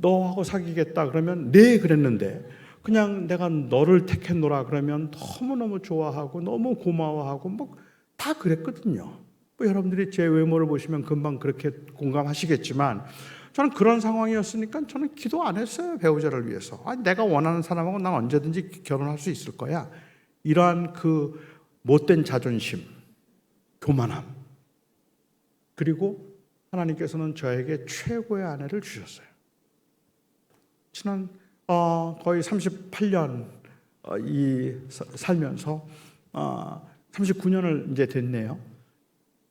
너하고 사귀겠다 그러면 네 그랬는데 그냥 내가 너를 택했노라 그러면 너무너무 좋아하고 너무 고마워하고 뭐 다 그랬거든요. 뭐 여러분들이 제 외모를 보시면 금방 그렇게 공감하시겠지만 저는 그런 상황이었으니까 저는 기도 안 했어요. 배우자를 위해서. 아니, 내가 원하는 사람하고 난 언제든지 결혼할 수 있을 거야. 이러한 그 못된 자존심, 교만함. 그리고 하나님께서는 저에게 최고의 아내를 주셨어요. 지난 거의 38년 살면서 39년을 이제 됐네요.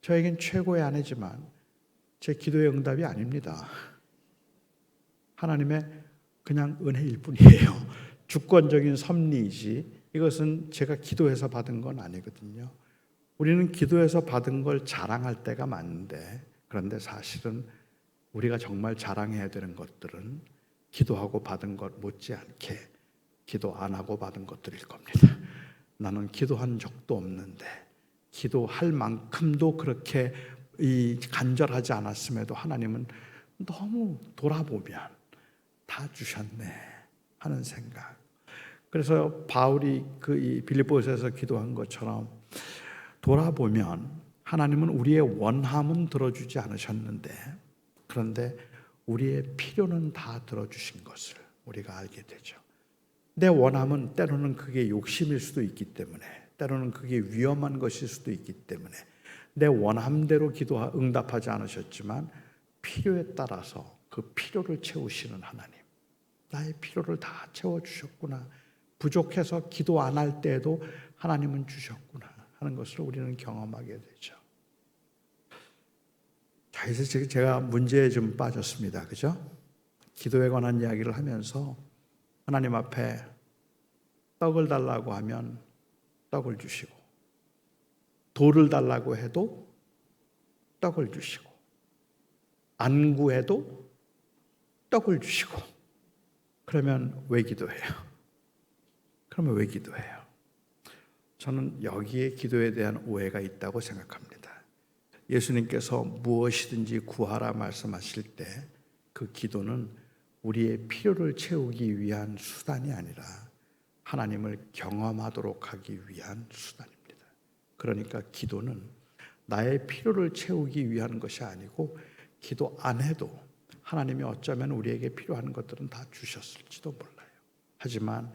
저에겐 최고의 아내지만 제 기도의 응답이 아닙니다. 하나님의 그냥 은혜일 뿐이에요. 주권적인 섭리이지 이것은 제가 기도해서 받은 건 아니거든요. 우리는 기도해서 받은 걸 자랑할 때가 많은데 그런데 사실은 우리가 정말 자랑해야 되는 것들은 기도하고 받은 것 못지않게 기도 안 하고 받은 것들일 겁니다. 나는 기도한 적도 없는데 기도할 만큼도 그렇게 간절하지 않았음에도 하나님은 너무 돌아보면 다 주셨네 하는 생각. 그래서 바울이 이 빌립보서에서 기도한 것처럼 돌아보면 하나님은 우리의 원함은 들어주지 않으셨는데 그런데 우리의 필요는 다 들어주신 것을 우리가 알게 되죠. 내 원함은 때로는 그게 욕심일 수도 있기 때문에 때로는 그게 위험한 것일 수도 있기 때문에 내 원함대로 응답하지 않으셨지만 필요에 따라서 그 필요를 채우시는 하나님. 나의 필요를 다 채워주셨구나. 부족해서 기도 안 할 때에도 하나님은 주셨구나 하는 것을 우리는 경험하게 되죠. 자, 이제 제가 문제에 좀 빠졌습니다. 그죠? 기도에 관한 이야기를 하면서 하나님 앞에 떡을 달라고 하면 떡을 주시고 돌을 달라고 해도 떡을 주시고 안 구해도 떡을 주시고 그러면 왜 기도해요? 그러면 왜 기도해요? 저는 여기에 기도에 대한 오해가 있다고 생각합니다. 예수님께서 무엇이든지 구하라 말씀하실 때 그 기도는 우리의 필요를 채우기 위한 수단이 아니라 하나님을 경험하도록 하기 위한 수단입니다. 그러니까 기도는 나의 필요를 채우기 위한 것이 아니고 기도 안 해도 하나님이 어쩌면 우리에게 필요한 것들은 다 주셨을지도 몰라요. 하지만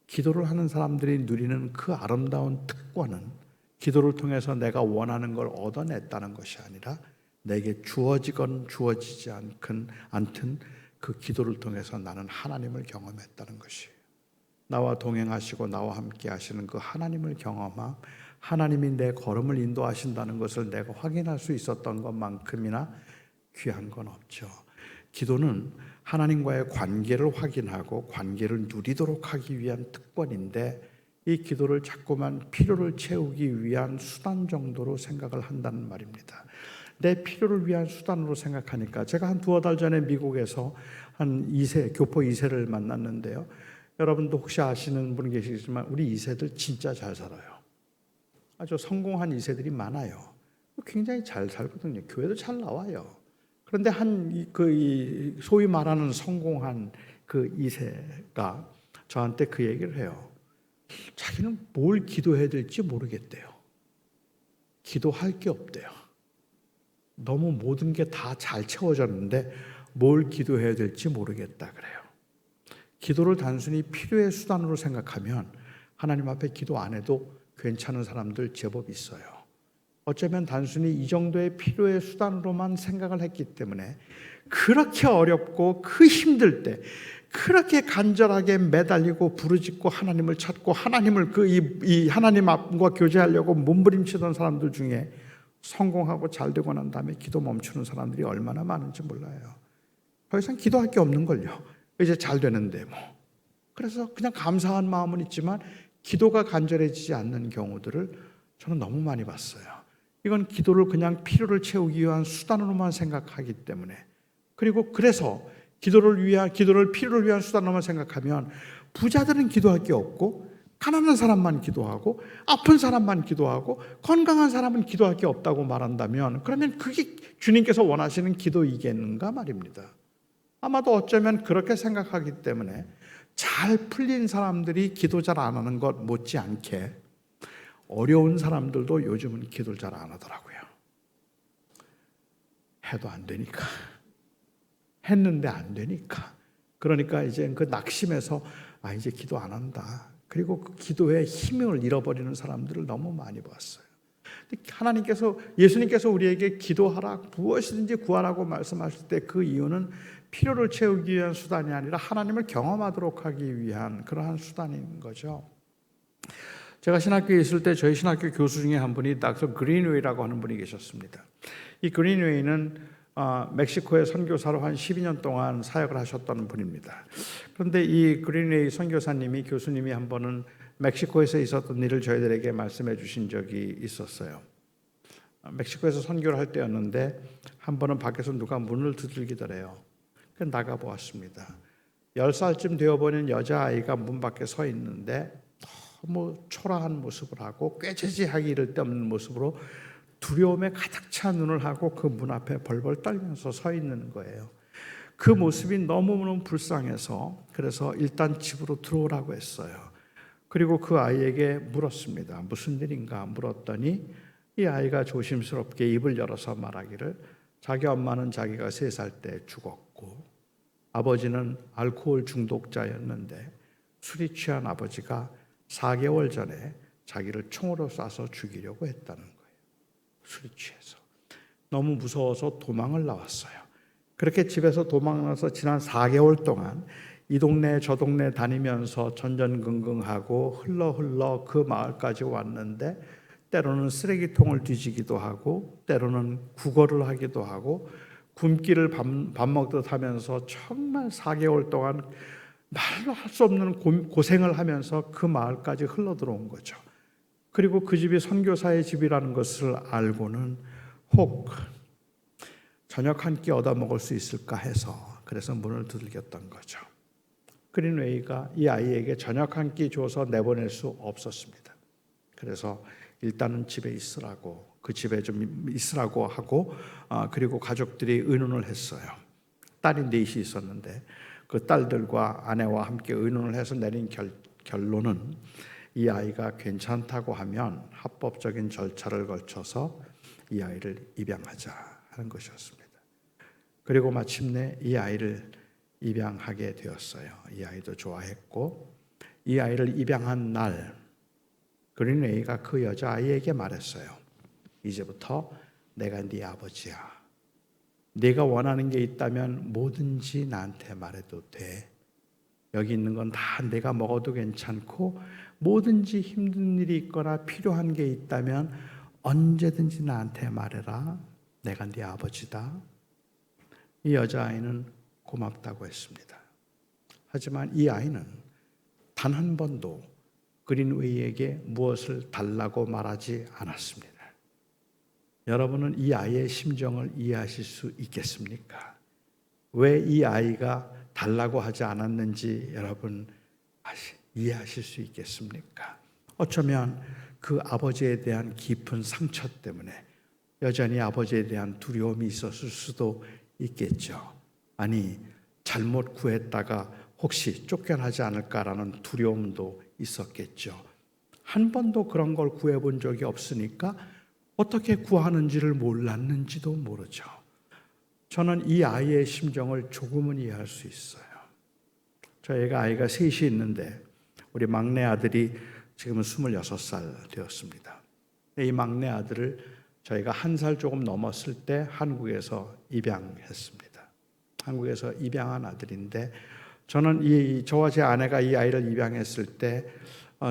기도를 하는 사람들이 누리는 그 아름다운 특권은 기도를 통해서 내가 원하는 걸 얻어냈다는 것이 아니라 내게 주어지건 주어지지 않든 그 기도를 통해서 나는 하나님을 경험했다는 것이에요. 나와 동행하시고 나와 함께 하시는 그 하나님을 경험함, 하나님이 내 걸음을 인도하신다는 것을 내가 확인할 수 있었던 것만큼이나 귀한 건 없죠. 기도는 하나님과의 관계를 확인하고 관계를 누리도록 하기 위한 특권인데 이 기도를 자꾸만 필요를 채우기 위한 수단 정도로 생각을 한다는 말입니다. 내 필요를 위한 수단으로 생각하니까 제가 한 두어 달 전에 미국에서 한 2세, 교포 2세를 만났는데요. 여러분도 혹시 아시는 분 계시지만 우리 2세들 진짜 잘 살아요. 아주 성공한 2세들이 많아요. 굉장히 잘 살거든요. 교회도 잘 나와요. 그런데 소위 말하는 성공한 그 2세가 저한테 그 얘기를 해요. 자기는 뭘 기도해야 될지 모르겠대요. 기도할 게 없대요. 너무 모든 게 다 잘 채워졌는데 뭘 기도해야 될지 모르겠다 그래요. 기도를 단순히 필요의 수단으로 생각하면 하나님 앞에 기도 안 해도 괜찮은 사람들 제법 있어요. 어쩌면 단순히 이 정도의 필요의 수단으로만 생각을 했기 때문에 그렇게 어렵고 그 힘들 때 그렇게 간절하게 매달리고 부르짖고 하나님을 찾고 하나님을 이 하나님 앞과 교제하려고 몸부림치던 사람들 중에 성공하고 잘 되고 난 다음에 기도 멈추는 사람들이 얼마나 많은지 몰라요. 더 이상 기도할 게 없는걸요. 이제 잘 되는데 뭐. 그래서 그냥 감사한 마음은 있지만 기도가 간절해지지 않는 경우들을 저는 너무 많이 봤어요. 이건 기도를 그냥 필요를 채우기 위한 수단으로만 생각하기 때문에, 그리고 그래서 기도를 필요를 위한 수단으로만 생각하면 부자들은 기도할 게 없고 가난한 사람만 기도하고 아픈 사람만 기도하고 건강한 사람은 기도할 게 없다고 말한다면 그러면 그게 주님께서 원하시는 기도이겠는가 말입니다. 아마도 어쩌면 그렇게 생각하기 때문에 잘 풀린 사람들이 기도 잘 안 하는 것 못지않게 어려운 사람들도 요즘은 기도를 잘 안 하더라고요. 해도 안 되니까. 했는데 안 되니까. 그러니까 이제 그 낙심해서 이제 기도 안 한다. 그리고 그 기도의 힘을 잃어버리는 사람들을 너무 많이 봤어요. 예수님께서 우리에게 기도하라, 무엇이든지 구하라고 말씀하실 때 그 이유는 필요를 채우기 위한 수단이 아니라 하나님을 경험하도록 하기 위한 그러한 수단인 거죠. 제가 신학교에 있을 때 저희 신학교 교수 중에 한 분이 닥터 그린웨이라고 하는 분이 계셨습니다. 이 그린웨이는 멕시코의 선교사로 한 12년 동안 사역을 하셨던 분입니다. 그런데 이 그린웨이 선교사님이 교수님이 한 번은 멕시코에서 있었던 일을 저희들에게 말씀해 주신 적이 있었어요. 멕시코에서 선교를 할 때였는데 한 번은 밖에서 누가 문을 두들기더래요. 그래서 나가보았습니다. 10살쯤 되어보는 여자아이가 문 밖에 서 있는데 너무 초라한 모습을 하고 꾀죄죄하기 이를 데 없는 모습으로 두려움에 가득 찬 눈을 하고 그 문 앞에 벌벌 떨면서 서 있는 거예요. 그 모습이 너무너무 불쌍해서 그래서 일단 집으로 들어오라고 했어요. 그리고 그 아이에게 물었습니다. 무슨 일인가 물었더니 이 아이가 조심스럽게 입을 열어서 말하기를 자기 엄마는 자기가 3살 때 죽었고 아버지는 알코올 중독자였는데 술이 취한 아버지가 4개월 전에 자기를 총으로 쏴서 죽이려고 했다는 거예요. 술이 취해서. 너무 무서워서 도망을 나왔어요. 그렇게 집에서 도망나서 지난 4개월 동안 이 동네 저 동네 다니면서 전전긍긍하고 흘러 그 마을까지 왔는데 때로는 쓰레기통을 뒤지기도 하고 때로는 구걸을 하기도 하고 굶기를 밥 먹듯 하면서 정말 4개월 동안 말로 할 수 없는 고생을 하면서 그 마을까지 흘러 들어온 거죠. 그리고 그 집이 선교사의 집이라는 것을 알고는 혹 저녁 한 끼 얻어 먹을 수 있을까 해서 그래서 문을 두들겼던 거죠. 그린웨이가 이 아이에게 저녁 한 끼 줘서 내보낼 수 없었습니다. 그래서 일단은 집에 있으라고, 그 집에 좀 있으라고 하고, 그리고 가족들이 의논을 했어요. 딸이 넷이 있었는데 그 딸들과 아내와 함께 의논을 해서 내린 결론은 이 아이가 괜찮다고 하면 합법적인 절차를 거쳐서 이 아이를 입양하자 하는 것이었습니다. 그리고 마침내 이 아이를 입양하게 되었어요. 이 아이도 좋아했고, 이 아이를 입양한 날 그린웨이가 그 여자아이에게 말했어요. 이제부터 내가 네 아버지야. 네가 원하는 게 있다면 뭐든지 나한테 말해도 돼. 여기 있는 건 다 내가 먹어도 괜찮고, 뭐든지 힘든 일이 있거나 필요한 게 있다면 언제든지 나한테 말해라. 내가 네 아버지다. 이 여자아이는 고맙다고 했습니다. 하지만 이 아이는 단 한 번도 그린웨이에게 무엇을 달라고 말하지 않았습니다. 여러분은 이 아이의 심정을 이해하실 수 있겠습니까? 왜 이 아이가 달라고 하지 않았는지 여러분 이해하실 수 있겠습니까? 어쩌면 그 아버지에 대한 깊은 상처 때문에 여전히 아버지에 대한 두려움이 있었을 수도 있겠죠. 아니, 잘못 구했다가 혹시 쫓겨나지 않을까라는 두려움도 있었겠죠. 한 번도 그런 걸 구해본 적이 없으니까 어떻게 구하는지를 몰랐는지도 모르죠. 저는 이 아이의 심정을 조금은 이해할 수 있어요. 저희가 아이가 셋이 있는데 우리 막내 아들이 지금은 26살 되었습니다. 이 막내 아들을 저희가 1살 조금 넘었을 때 한국에서 입양했습니다. 한국에서 입양한 아들인데, 저는 저와 제 아내가 이 아이를 입양했을 때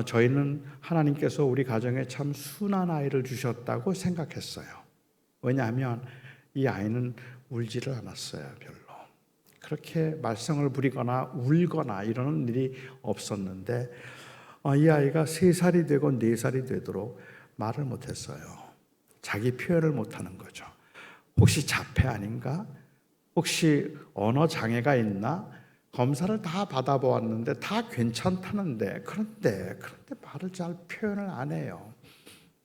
저희는 하나님께서 우리 가정에 참 순한 아이를 주셨다고 생각했어요. 왜냐하면 이 아이는 울지를 않았어요. 별로. 그렇게 말썽을 부리거나 울거나 이러는 일이 없었는데, 이 아이가 3살이 되고 4살이 되도록 말을 못했어요. 자기 표현을 못하는 거죠. 혹시 자폐 아닌가? 혹시 언어 장애가 있나? 검사를 다 받아보았는데 다 괜찮다는데 그런데 말을 잘 표현을 안 해요.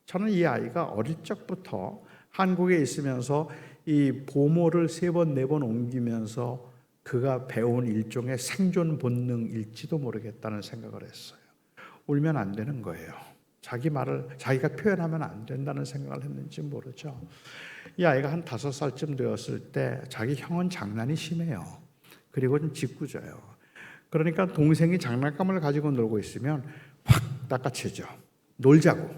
저는 이 아이가 어릴 적부터 한국에 있으면서 이 보모를 3번 4번 옮기면서 그가 배운 일종의 생존 본능일지도 모르겠다는 생각을 했어요. 울면 안 되는 거예요. 자기 말을 자기가 표현하면 안 된다는 생각을 했는지 모르죠. 이 아이가 한 5살쯤 되었을 때 자기 형은 장난이 심해요. 그리고 좀 짓궂어요. 그러니까 동생이 장난감을 가지고 놀고 있으면 확 낚아채죠. 놀자고.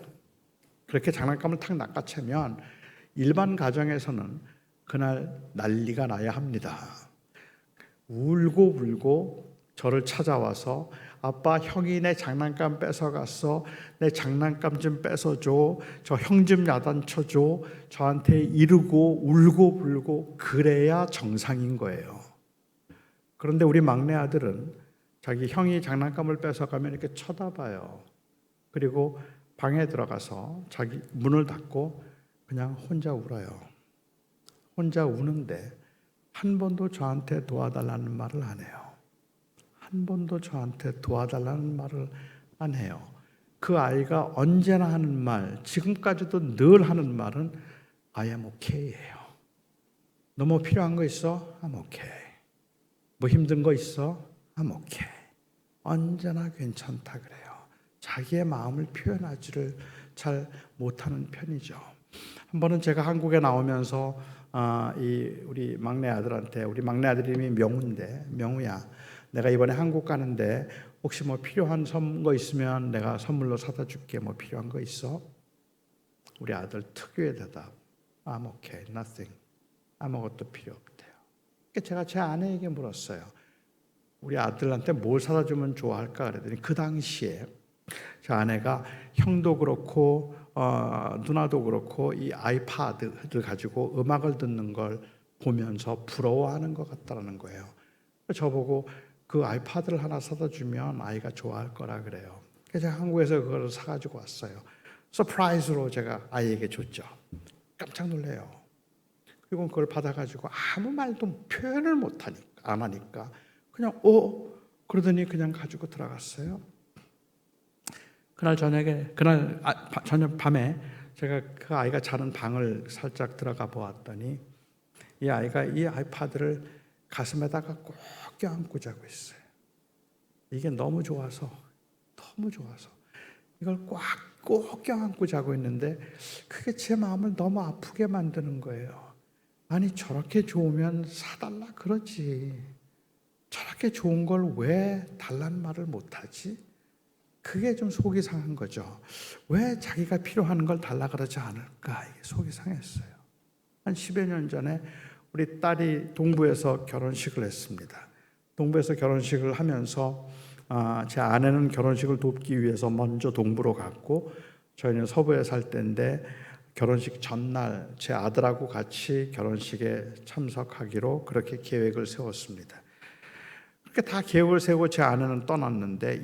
그렇게 장난감을 탁 낚아채면 일반 가정에서는 그날 난리가 나야 합니다. 울고 불고 저를 찾아와서 아빠, 형이 내 장난감 뺏어갔어. 내 장난감 좀 뺏어줘. 저 형 좀 야단쳐줘. 저한테 이르고 울고 불고 그래야 정상인 거예요. 그런데 우리 막내 아들은 자기 형이 장난감을 뺏어가면 이렇게 쳐다봐요. 그리고 방에 들어가서 자기 문을 닫고 그냥 혼자 울어요. 혼자 우는데 한 번도 저한테 도와달라는 말을 안 해요. 한 번도 저한테 도와달라는 말을 안 해요. 그 아이가 언제나 하는 말, 지금까지도 늘 하는 말은 I am okay예요. 너 뭐 필요한 거 있어? I'm okay. 뭐 힘든 거 있어? I'm okay. 언제나 괜찮다 그래요. 자기의 마음을 표현하지를 잘 못하는 편이죠. 한 번은 제가 한국에 나오면서 우리 막내 아들한테, 우리 막내 아들 이름이 명우인데, 명우야, 내가 이번에 한국 가는데 혹시 뭐 필요한 거 있으면 내가 선물로 사다 줄게. 뭐 필요한 거 있어? 우리 아들 특유의 대답, I'm okay, nothing. 아무것도 필요 없대요. 제가 제 아내에게 물었어요. 우리 아들한테 뭘 사다 주면 좋아할까 그랬더니 그 당시에 제 아내가 형도 그렇고 누나도 그렇고 이 아이패드를 가지고 음악을 듣는 걸 보면서 부러워하는 것 같다는 거예요. 저보고 그 아이패드를 하나 사다 주면 아이가 좋아할 거라 그래요. 그래서 제가 한국에서 그걸 사가지고 왔어요. 서프라이즈로 제가 아이에게 줬죠. 깜짝 놀래요. 그리고 그걸 받아가지고 아무 말도 표현을 못하니까 안 하니까 그냥 그러더니 그냥 가지고 들어갔어요. 그날 저녁 밤에 제가 그 아이가 자는 방을 살짝 들어가 보았더니 이 아이가 이 아이패드를 가슴에다가 꼭 껴안고 자고 있어요. 이게 너무 좋아서 이걸 꼭 껴안고 자고 있는데 그게 제 마음을 너무 아프게 만드는 거예요. 아니 저렇게 좋으면 사달라 그러지. 저렇게 좋은 걸 왜 달란 말을 못하지? 그게 좀 속이 상한 거죠. 왜 자기가 필요한 걸 달라 그러지 않을까? 이게 속이 상했어요. 한 10여 년 전에 우리 딸이 동부에서 결혼식을 했습니다. 동부에서 결혼식을 하면서 제 아내는 결혼식을 돕기 위해서 먼저 동부로 갔고 저희는 서부에 살 때인데 결혼식 전날 제 아들하고 같이 결혼식에 참석하기로 그렇게 계획을 세웠습니다. 그렇게 다 계획을 세우고 제 아내는 떠났는데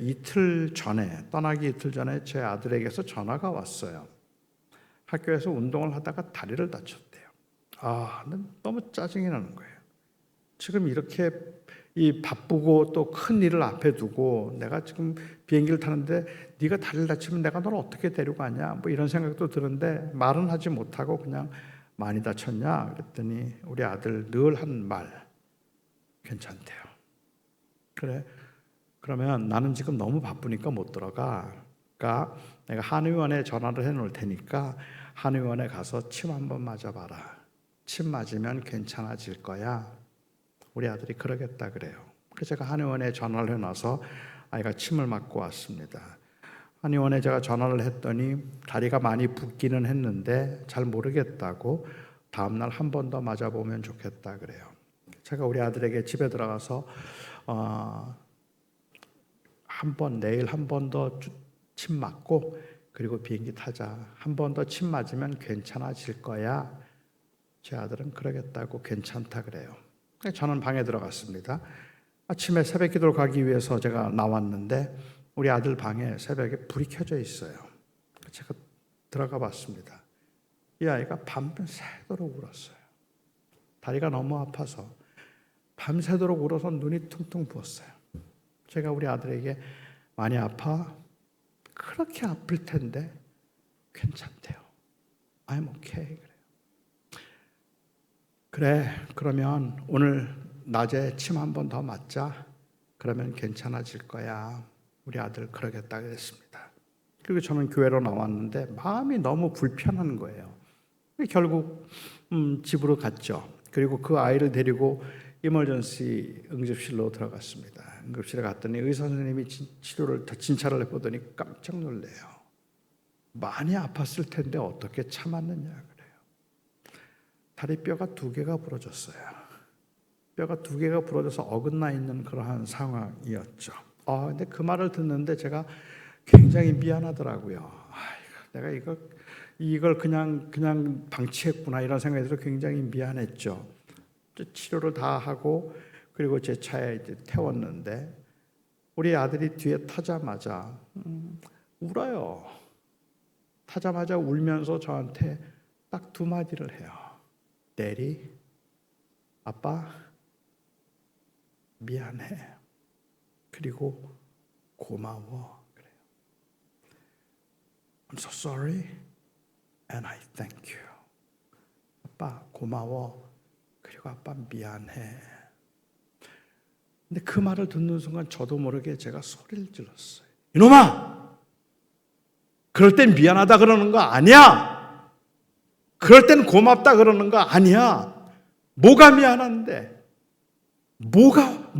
떠나기 이틀 전에 제 아들에게서 전화가 왔어요. 학교에서 운동을 하다가 다리를 다쳤대요. 너무 짜증이 나는 거예요. 지금 이렇게 이 바쁘고 또 큰 일을 앞에 두고 내가 지금 비행기를 타는데 네가 다리를 다치면 내가 너를 어떻게 데려가냐 뭐 이런 생각도 드는데 말은 하지 못하고 그냥 많이 다쳤냐 그랬더니 우리 아들 늘 한 말 괜찮대요. 그래 그러면 나는 지금 너무 바쁘니까 못 들어가. 그러니까 내가 한의원에 전화를 해놓을 테니까 한의원에 가서 침 한번 맞아봐라. 침 맞으면 괜찮아질 거야. 우리 아들이 그러겠다 그래요. 그래서 제가 한의원에 전화를 해놔서 아이가 침을 맞고 왔습니다. 한의원에 제가 전화를 했더니 다리가 많이 붓기는 했는데 잘 모르겠다고 다음날 한 번 더 맞아보면 좋겠다 그래요. 제가 우리 아들에게 집에 들어가서 내일 한 번 더 침 맞고 그리고 비행기 타자. 한 번 더 침 맞으면 괜찮아질 거야. 제 아들은 그러겠다고 괜찮다 그래요. 저는 방에 들어갔습니다. 아침에 새벽 기도를 가기 위해서 제가 나왔는데 우리 아들 방에 새벽에 불이 켜져 있어요. 제가 들어가 봤습니다. 이 아이가 밤새도록 울었어요. 다리가 너무 아파서 밤새도록 울어서 눈이 퉁퉁 부었어요. 제가 우리 아들에게 많이 아파? 그렇게 아플 텐데 괜찮대요. I'm okay 그래요. 그래 그러면 오늘 낮에 침 한 번 더 맞자. 그러면 괜찮아질 거야. 우리 아들 그러겠다 그랬습니다. 그리고 저는 교회로 나왔는데 마음이 너무 불편한 거예요. 결국 집으로 갔죠. 그리고 그 아이를 데리고 이머전시 응급실로 들어갔습니다. 응급실에 갔더니 의사 선생님이 진찰을 해보더니 깜짝 놀래요. 많이 아팠을 텐데 어떻게 참았느냐 그래요. 다리뼈가 2개가 부러졌어요. 뼈가 2개가 부러져서 어긋나 있는 그러한 상황이었죠. 근데 그 말을 듣는데 제가 굉장히 미안하더라고요. 내가 이걸 그냥 방치했구나 이런 생각이 들어 굉장히 미안했죠. 치료를 다 하고 그리고 제 차에 이제 태웠는데 우리 아들이 뒤에 타자마자 울어요. 타자마자 울면서 저한테 딱 2마디를 해요. Daddy, 아빠 미안해. 그리고 고마워. 그래요. I'm so sorry and I thank you. 아빠 고마워. 그리고 아빠 미안해. 근데 그 말을 듣는 순간 저도 모르게 제가 소리를 질렀어요. 이놈아! 그럴 땐 미안하다 그러는 거 아니야. 그럴 땐 고맙다 그러는 거 아니야. 뭐가 미안한데? 뭐가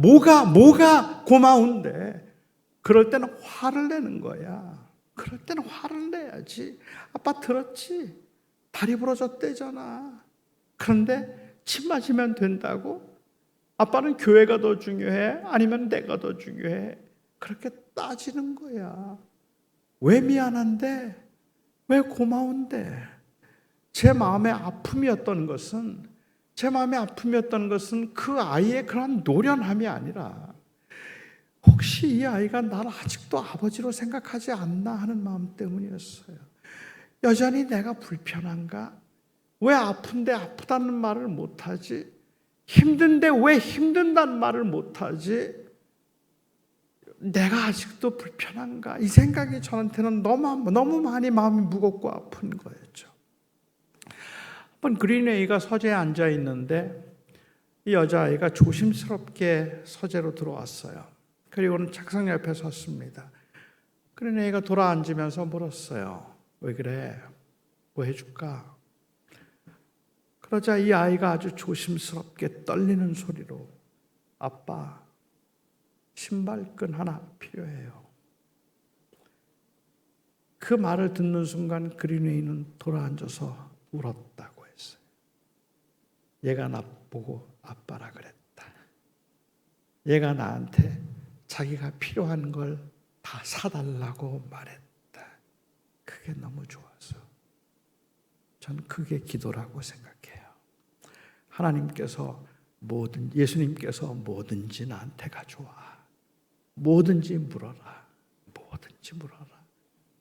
고마운데? 그럴 때는 화를 내는 거야. 그럴 때는 화를 내야지. 아빠 들었지? 다리 부러졌대잖아. 그런데 침 맞으면 된다고? 아빠는 교회가 더 중요해? 아니면 내가 더 중요해? 그렇게 따지는 거야. 왜 미안한데? 왜 고마운데? 제 마음의 아픔이었던 것은 그 아이의 그런 노련함이 아니라 혹시 이 아이가 나를 아직도 아버지로 생각하지 않나 하는 마음 때문이었어요. 여전히 내가 불편한가? 왜 아픈데 아프다는 말을 못하지? 힘든데 왜 힘든다는 말을 못하지? 내가 아직도 불편한가? 이 생각이 저한테는 너무 많이 마음이 무겁고 아픈 거였죠. 한번 그린웨이가 서재에 앉아 있는데 이 여자아이가 조심스럽게 서재로 들어왔어요. 그리고는 책상 옆에 섰습니다. 그린웨이가 돌아앉으면서 물었어요. 왜 그래? 뭐 해줄까? 그러자 이 아이가 아주 조심스럽게 떨리는 소리로 아빠, 신발끈 하나 필요해요. 그 말을 듣는 순간 그린웨이는 돌아앉아서 울었다고 했어요. 얘가 나보고 아빠라 그랬다. 얘가 나한테 자기가 필요한 걸 다 사달라고 말했다. 그게 너무 좋아서 전 그게 기도라고 생각해요. 하나님께서 예수님께서 뭐든지 나한테 가져와. 뭐든지 물어라. 뭐든지 물어라.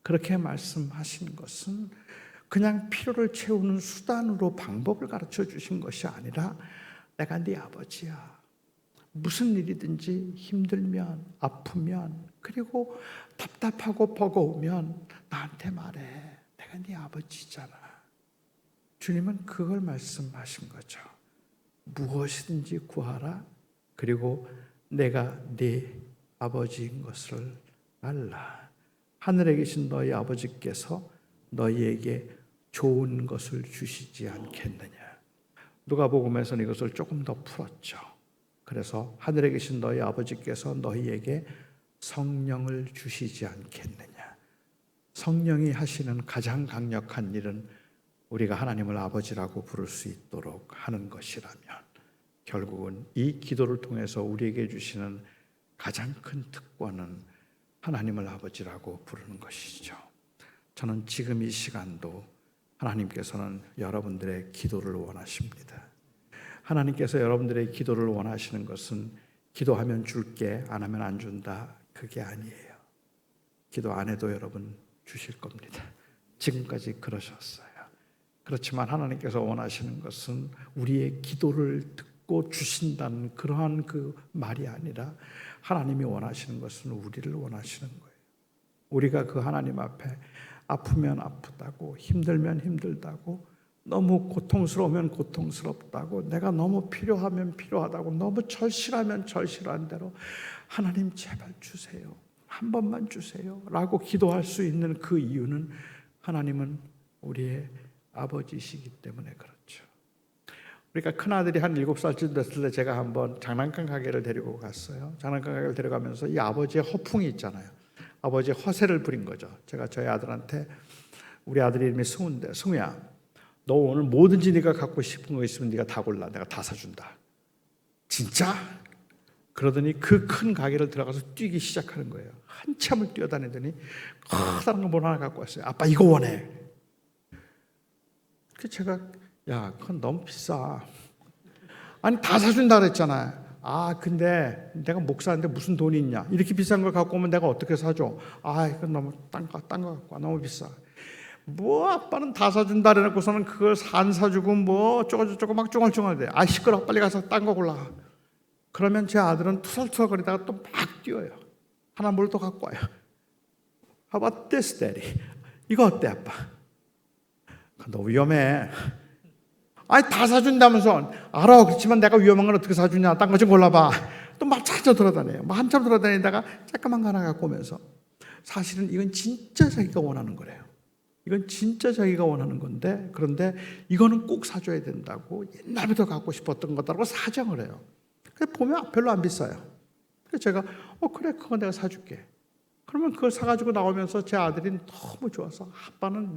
그렇게 말씀하신 것은 그냥 필요를 채우는 수단으로 방법을 가르쳐 주신 것이 아니라 내가 네 아버지야. 무슨 일이든지 힘들면 아프면 그리고 답답하고 버거우면 나한테 말해. 내가 네 아버지잖아. 주님은 그걸 말씀하신 거죠. 무엇이든지 구하라. 그리고 내가 네 아버지인 것을 알라. 하늘에 계신 너희 아버지께서 너희에게 좋은 것을 주시지 않겠느냐. 누가복음에서는 이것을 조금 더 풀었죠. 그래서 하늘에 계신 너희 아버지께서 너희에게 성령을 주시지 않겠느냐. 성령이 하시는 가장 강력한 일은 우리가 하나님을 아버지라고 부를 수 있도록 하는 것이라면 결국은 이 기도를 통해서 우리에게 주시는 가장 큰 특권은 하나님을 아버지라고 부르는 것이죠. 저는 지금 이 시간도 하나님께서는 여러분들의 기도를 원하십니다. 하나님께서 여러분들의 기도를 원하시는 것은 기도하면 줄게, 안 하면 안 준다. 그게 아니에요. 기도 안 해도 여러분 주실 겁니다. 지금까지 그러셨어요. 그렇지만 하나님께서 원하시는 것은 우리의 기도를 듣고 주신다는 그러한 그 말이 아니라 하나님이 원하시는 것은 우리를 원하시는 거예요. 우리가 그 하나님 앞에 아프면 아프다고, 힘들면 힘들다고, 너무 고통스러우면 고통스럽다고, 내가 너무 필요하면 필요하다고, 너무 절실하면 절실한 대로 하나님 제발 주세요. 한 번만 주세요. 라고 기도할 수 있는 그 이유는 하나님은 우리의 아버지시기 때문에 그렇죠. 그러니까 큰아들이 한 7살쯤 됐을 때 제가 한번 장난감 가게를 데리고 갔어요. 장난감 가게를 데려가면서 이 아버지의 허풍이 있잖아요. 아버지의 허세를 부린 거죠. 제가 저희 아들한테, 우리 아들 이름이 승우인데, 승우야 너 오늘 뭐든지 네가 갖고 싶은 거 있으면 네가 다 골라. 내가 다 사준다. 진짜? 그러더니 그 큰 가게를 들어가서 뛰기 시작하는 거예요. 한참을 뛰어다니더니 커다란 거 뭐 하나 갖고 왔어요. 아빠 이거 원해. 그 제가 야 그건 너무 비싸. 아니 다 사준다 그랬잖아. 아 근데 내가 목사인데 무슨 돈이 있냐. 이렇게 비싼 걸 갖고 오면 내가 어떻게 사줘. 아 이건 너무 딴 거 갖고 와. 너무 비싸. 뭐 아빠는 다 사준다 그래놓고서는 그걸 안 사주고 뭐 쪼고쪼고 막 쫑알쫑알대. 아 시끄러 빨리 가서 딴 거 골라. 그러면 제 아들은 투덜투덜거리다가 또 막 뛰어요. 하나 뭘 또 갖고 와요. How about this, daddy? 이거 어때 아빠? 너 위험해. 아니 다 사준다면서. 알아. 그렇지만 내가 위험한 건 어떻게 사주냐. 딴 거 좀 골라봐. 또 막 찾아 돌아다녀요. 막 한참 돌아다니다가 잠깐만 거 하나 갖고 오면서 사실은 이건 진짜 자기가 원하는 거래요. 이건 진짜 자기가 원하는 건데 그런데 이거는 꼭 사줘야 된다고 옛날부터 갖고 싶었던 거다라고 사정을 해요. 그래서 보면 별로 안 비싸요. 그래서 제가 그래 그거 내가 사줄게. 그러면 그걸 사가지고 나오면서 제 아들이 너무 좋아서 아빠는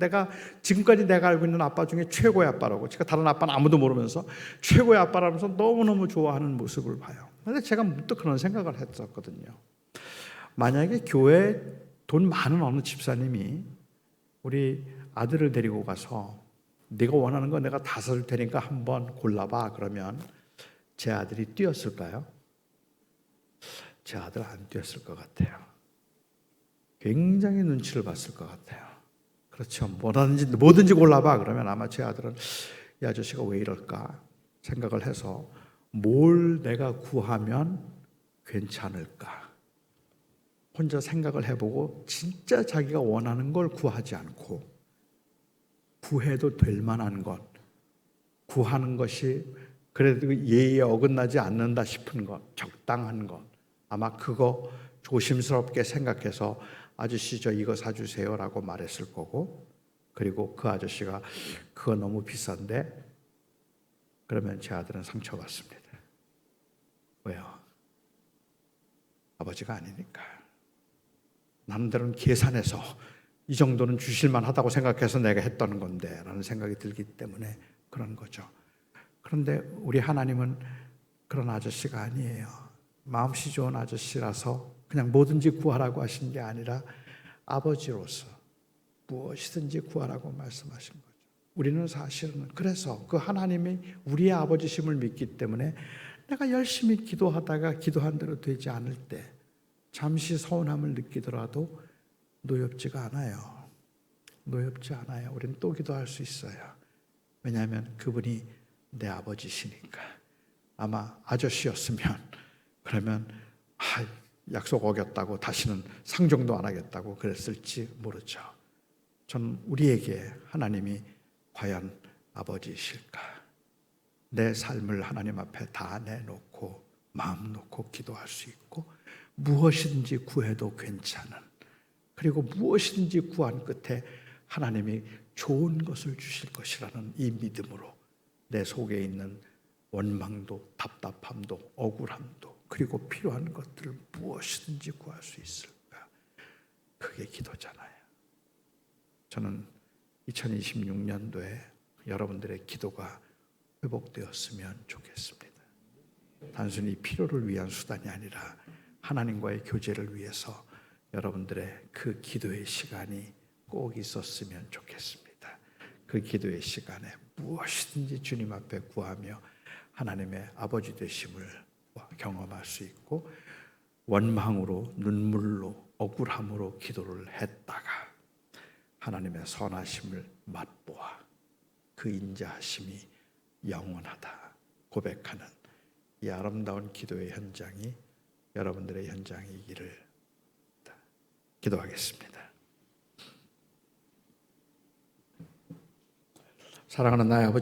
지금까지 내가 알고 있는 아빠 중에 최고의 아빠라고, 제가 다른 아빠는 아무도 모르면서 최고의 아빠라면서 너무너무 좋아하는 모습을 봐요. 그런데 제가 문득 그런 생각을 했었거든요. 만약에 교회에 돈 많은 어느 집사님이 우리 아들을 데리고 가서 네가 원하는 거 내가 다 사줄 테니까 한번 골라봐. 그러면 제 아들이 뛰었을까요? 제 아들 안 뛰었을 것 같아요. 굉장히 눈치를 봤을 것 같아요. 그렇죠. 뭐든지 골라봐. 그러면 아마 제 아들은 이 아저씨가 왜 이럴까 생각을 해서 뭘 내가 구하면 괜찮을까? 혼자 생각을 해보고 진짜 자기가 원하는 걸 구하지 않고 구해도 될 만한 것, 구하는 것이 그래도 예의에 어긋나지 않는다 싶은 것, 적당한 것, 아마 그거 조심스럽게 생각해서 아저씨 저 이거 사주세요라고 말했을 거고, 그리고 그 아저씨가 그거 너무 비싼데, 그러면 제 아들은 상처받습니다. 왜요? 아버지가 아니니까. 남들은 계산해서 이 정도는 주실만 하다고 생각해서 내가 했던 건데 라는 생각이 들기 때문에 그런 거죠. 그런데 우리 하나님은 그런 아저씨가 아니에요. 마음씨 좋은 아저씨라서 그냥 뭐든지 구하라고 하신 게 아니라 아버지로서 무엇이든지 구하라고 말씀하신 거죠. 우리는 사실은 그래서 그 하나님이 우리의 아버지심을 믿기 때문에 내가 열심히 기도하다가 기도한 대로 되지 않을 때 잠시 서운함을 느끼더라도 노엽지가 않아요. 노엽지 않아요. 우리는 또 기도할 수 있어요. 왜냐하면 그분이 내 아버지시니까. 아마 아저씨였으면 그러면 약속 어겼다고 다시는 상종도 안 하겠다고 그랬을지 모르죠. 저는 우리에게 하나님이 과연 아버지실까? 내 삶을 하나님 앞에 다 내놓고 마음 놓고 기도할 수 있고 무엇이든지 구해도 괜찮은, 그리고 무엇이든지 구한 끝에 하나님이 좋은 것을 주실 것이라는 이 믿음으로 내 속에 있는 원망도 답답함도 억울함도 그리고 필요한 것들을 무엇이든지 구할 수 있을까? 그게 기도잖아요. 저는 2026년도에 여러분들의 기도가 회복되었으면 좋겠습니다. 단순히 필요를 위한 수단이 아니라 하나님과의 교제를 위해서 여러분들의 그 기도의 시간이 꼭 있었으면 좋겠습니다. 그 기도의 시간에 무엇이든지 주님 앞에 구하며 하나님의 아버지 되심을 경험할 수 있고 원망으로 눈물로 억울함으로 기도를 했다가 하나님의 선하심을 맛보아 그 인자하심이 영원하다 고백하는 이 아름다운 기도의 현장이 여러분들의 현장이기를 기도하겠습니다. 사랑하는 나의 아버지,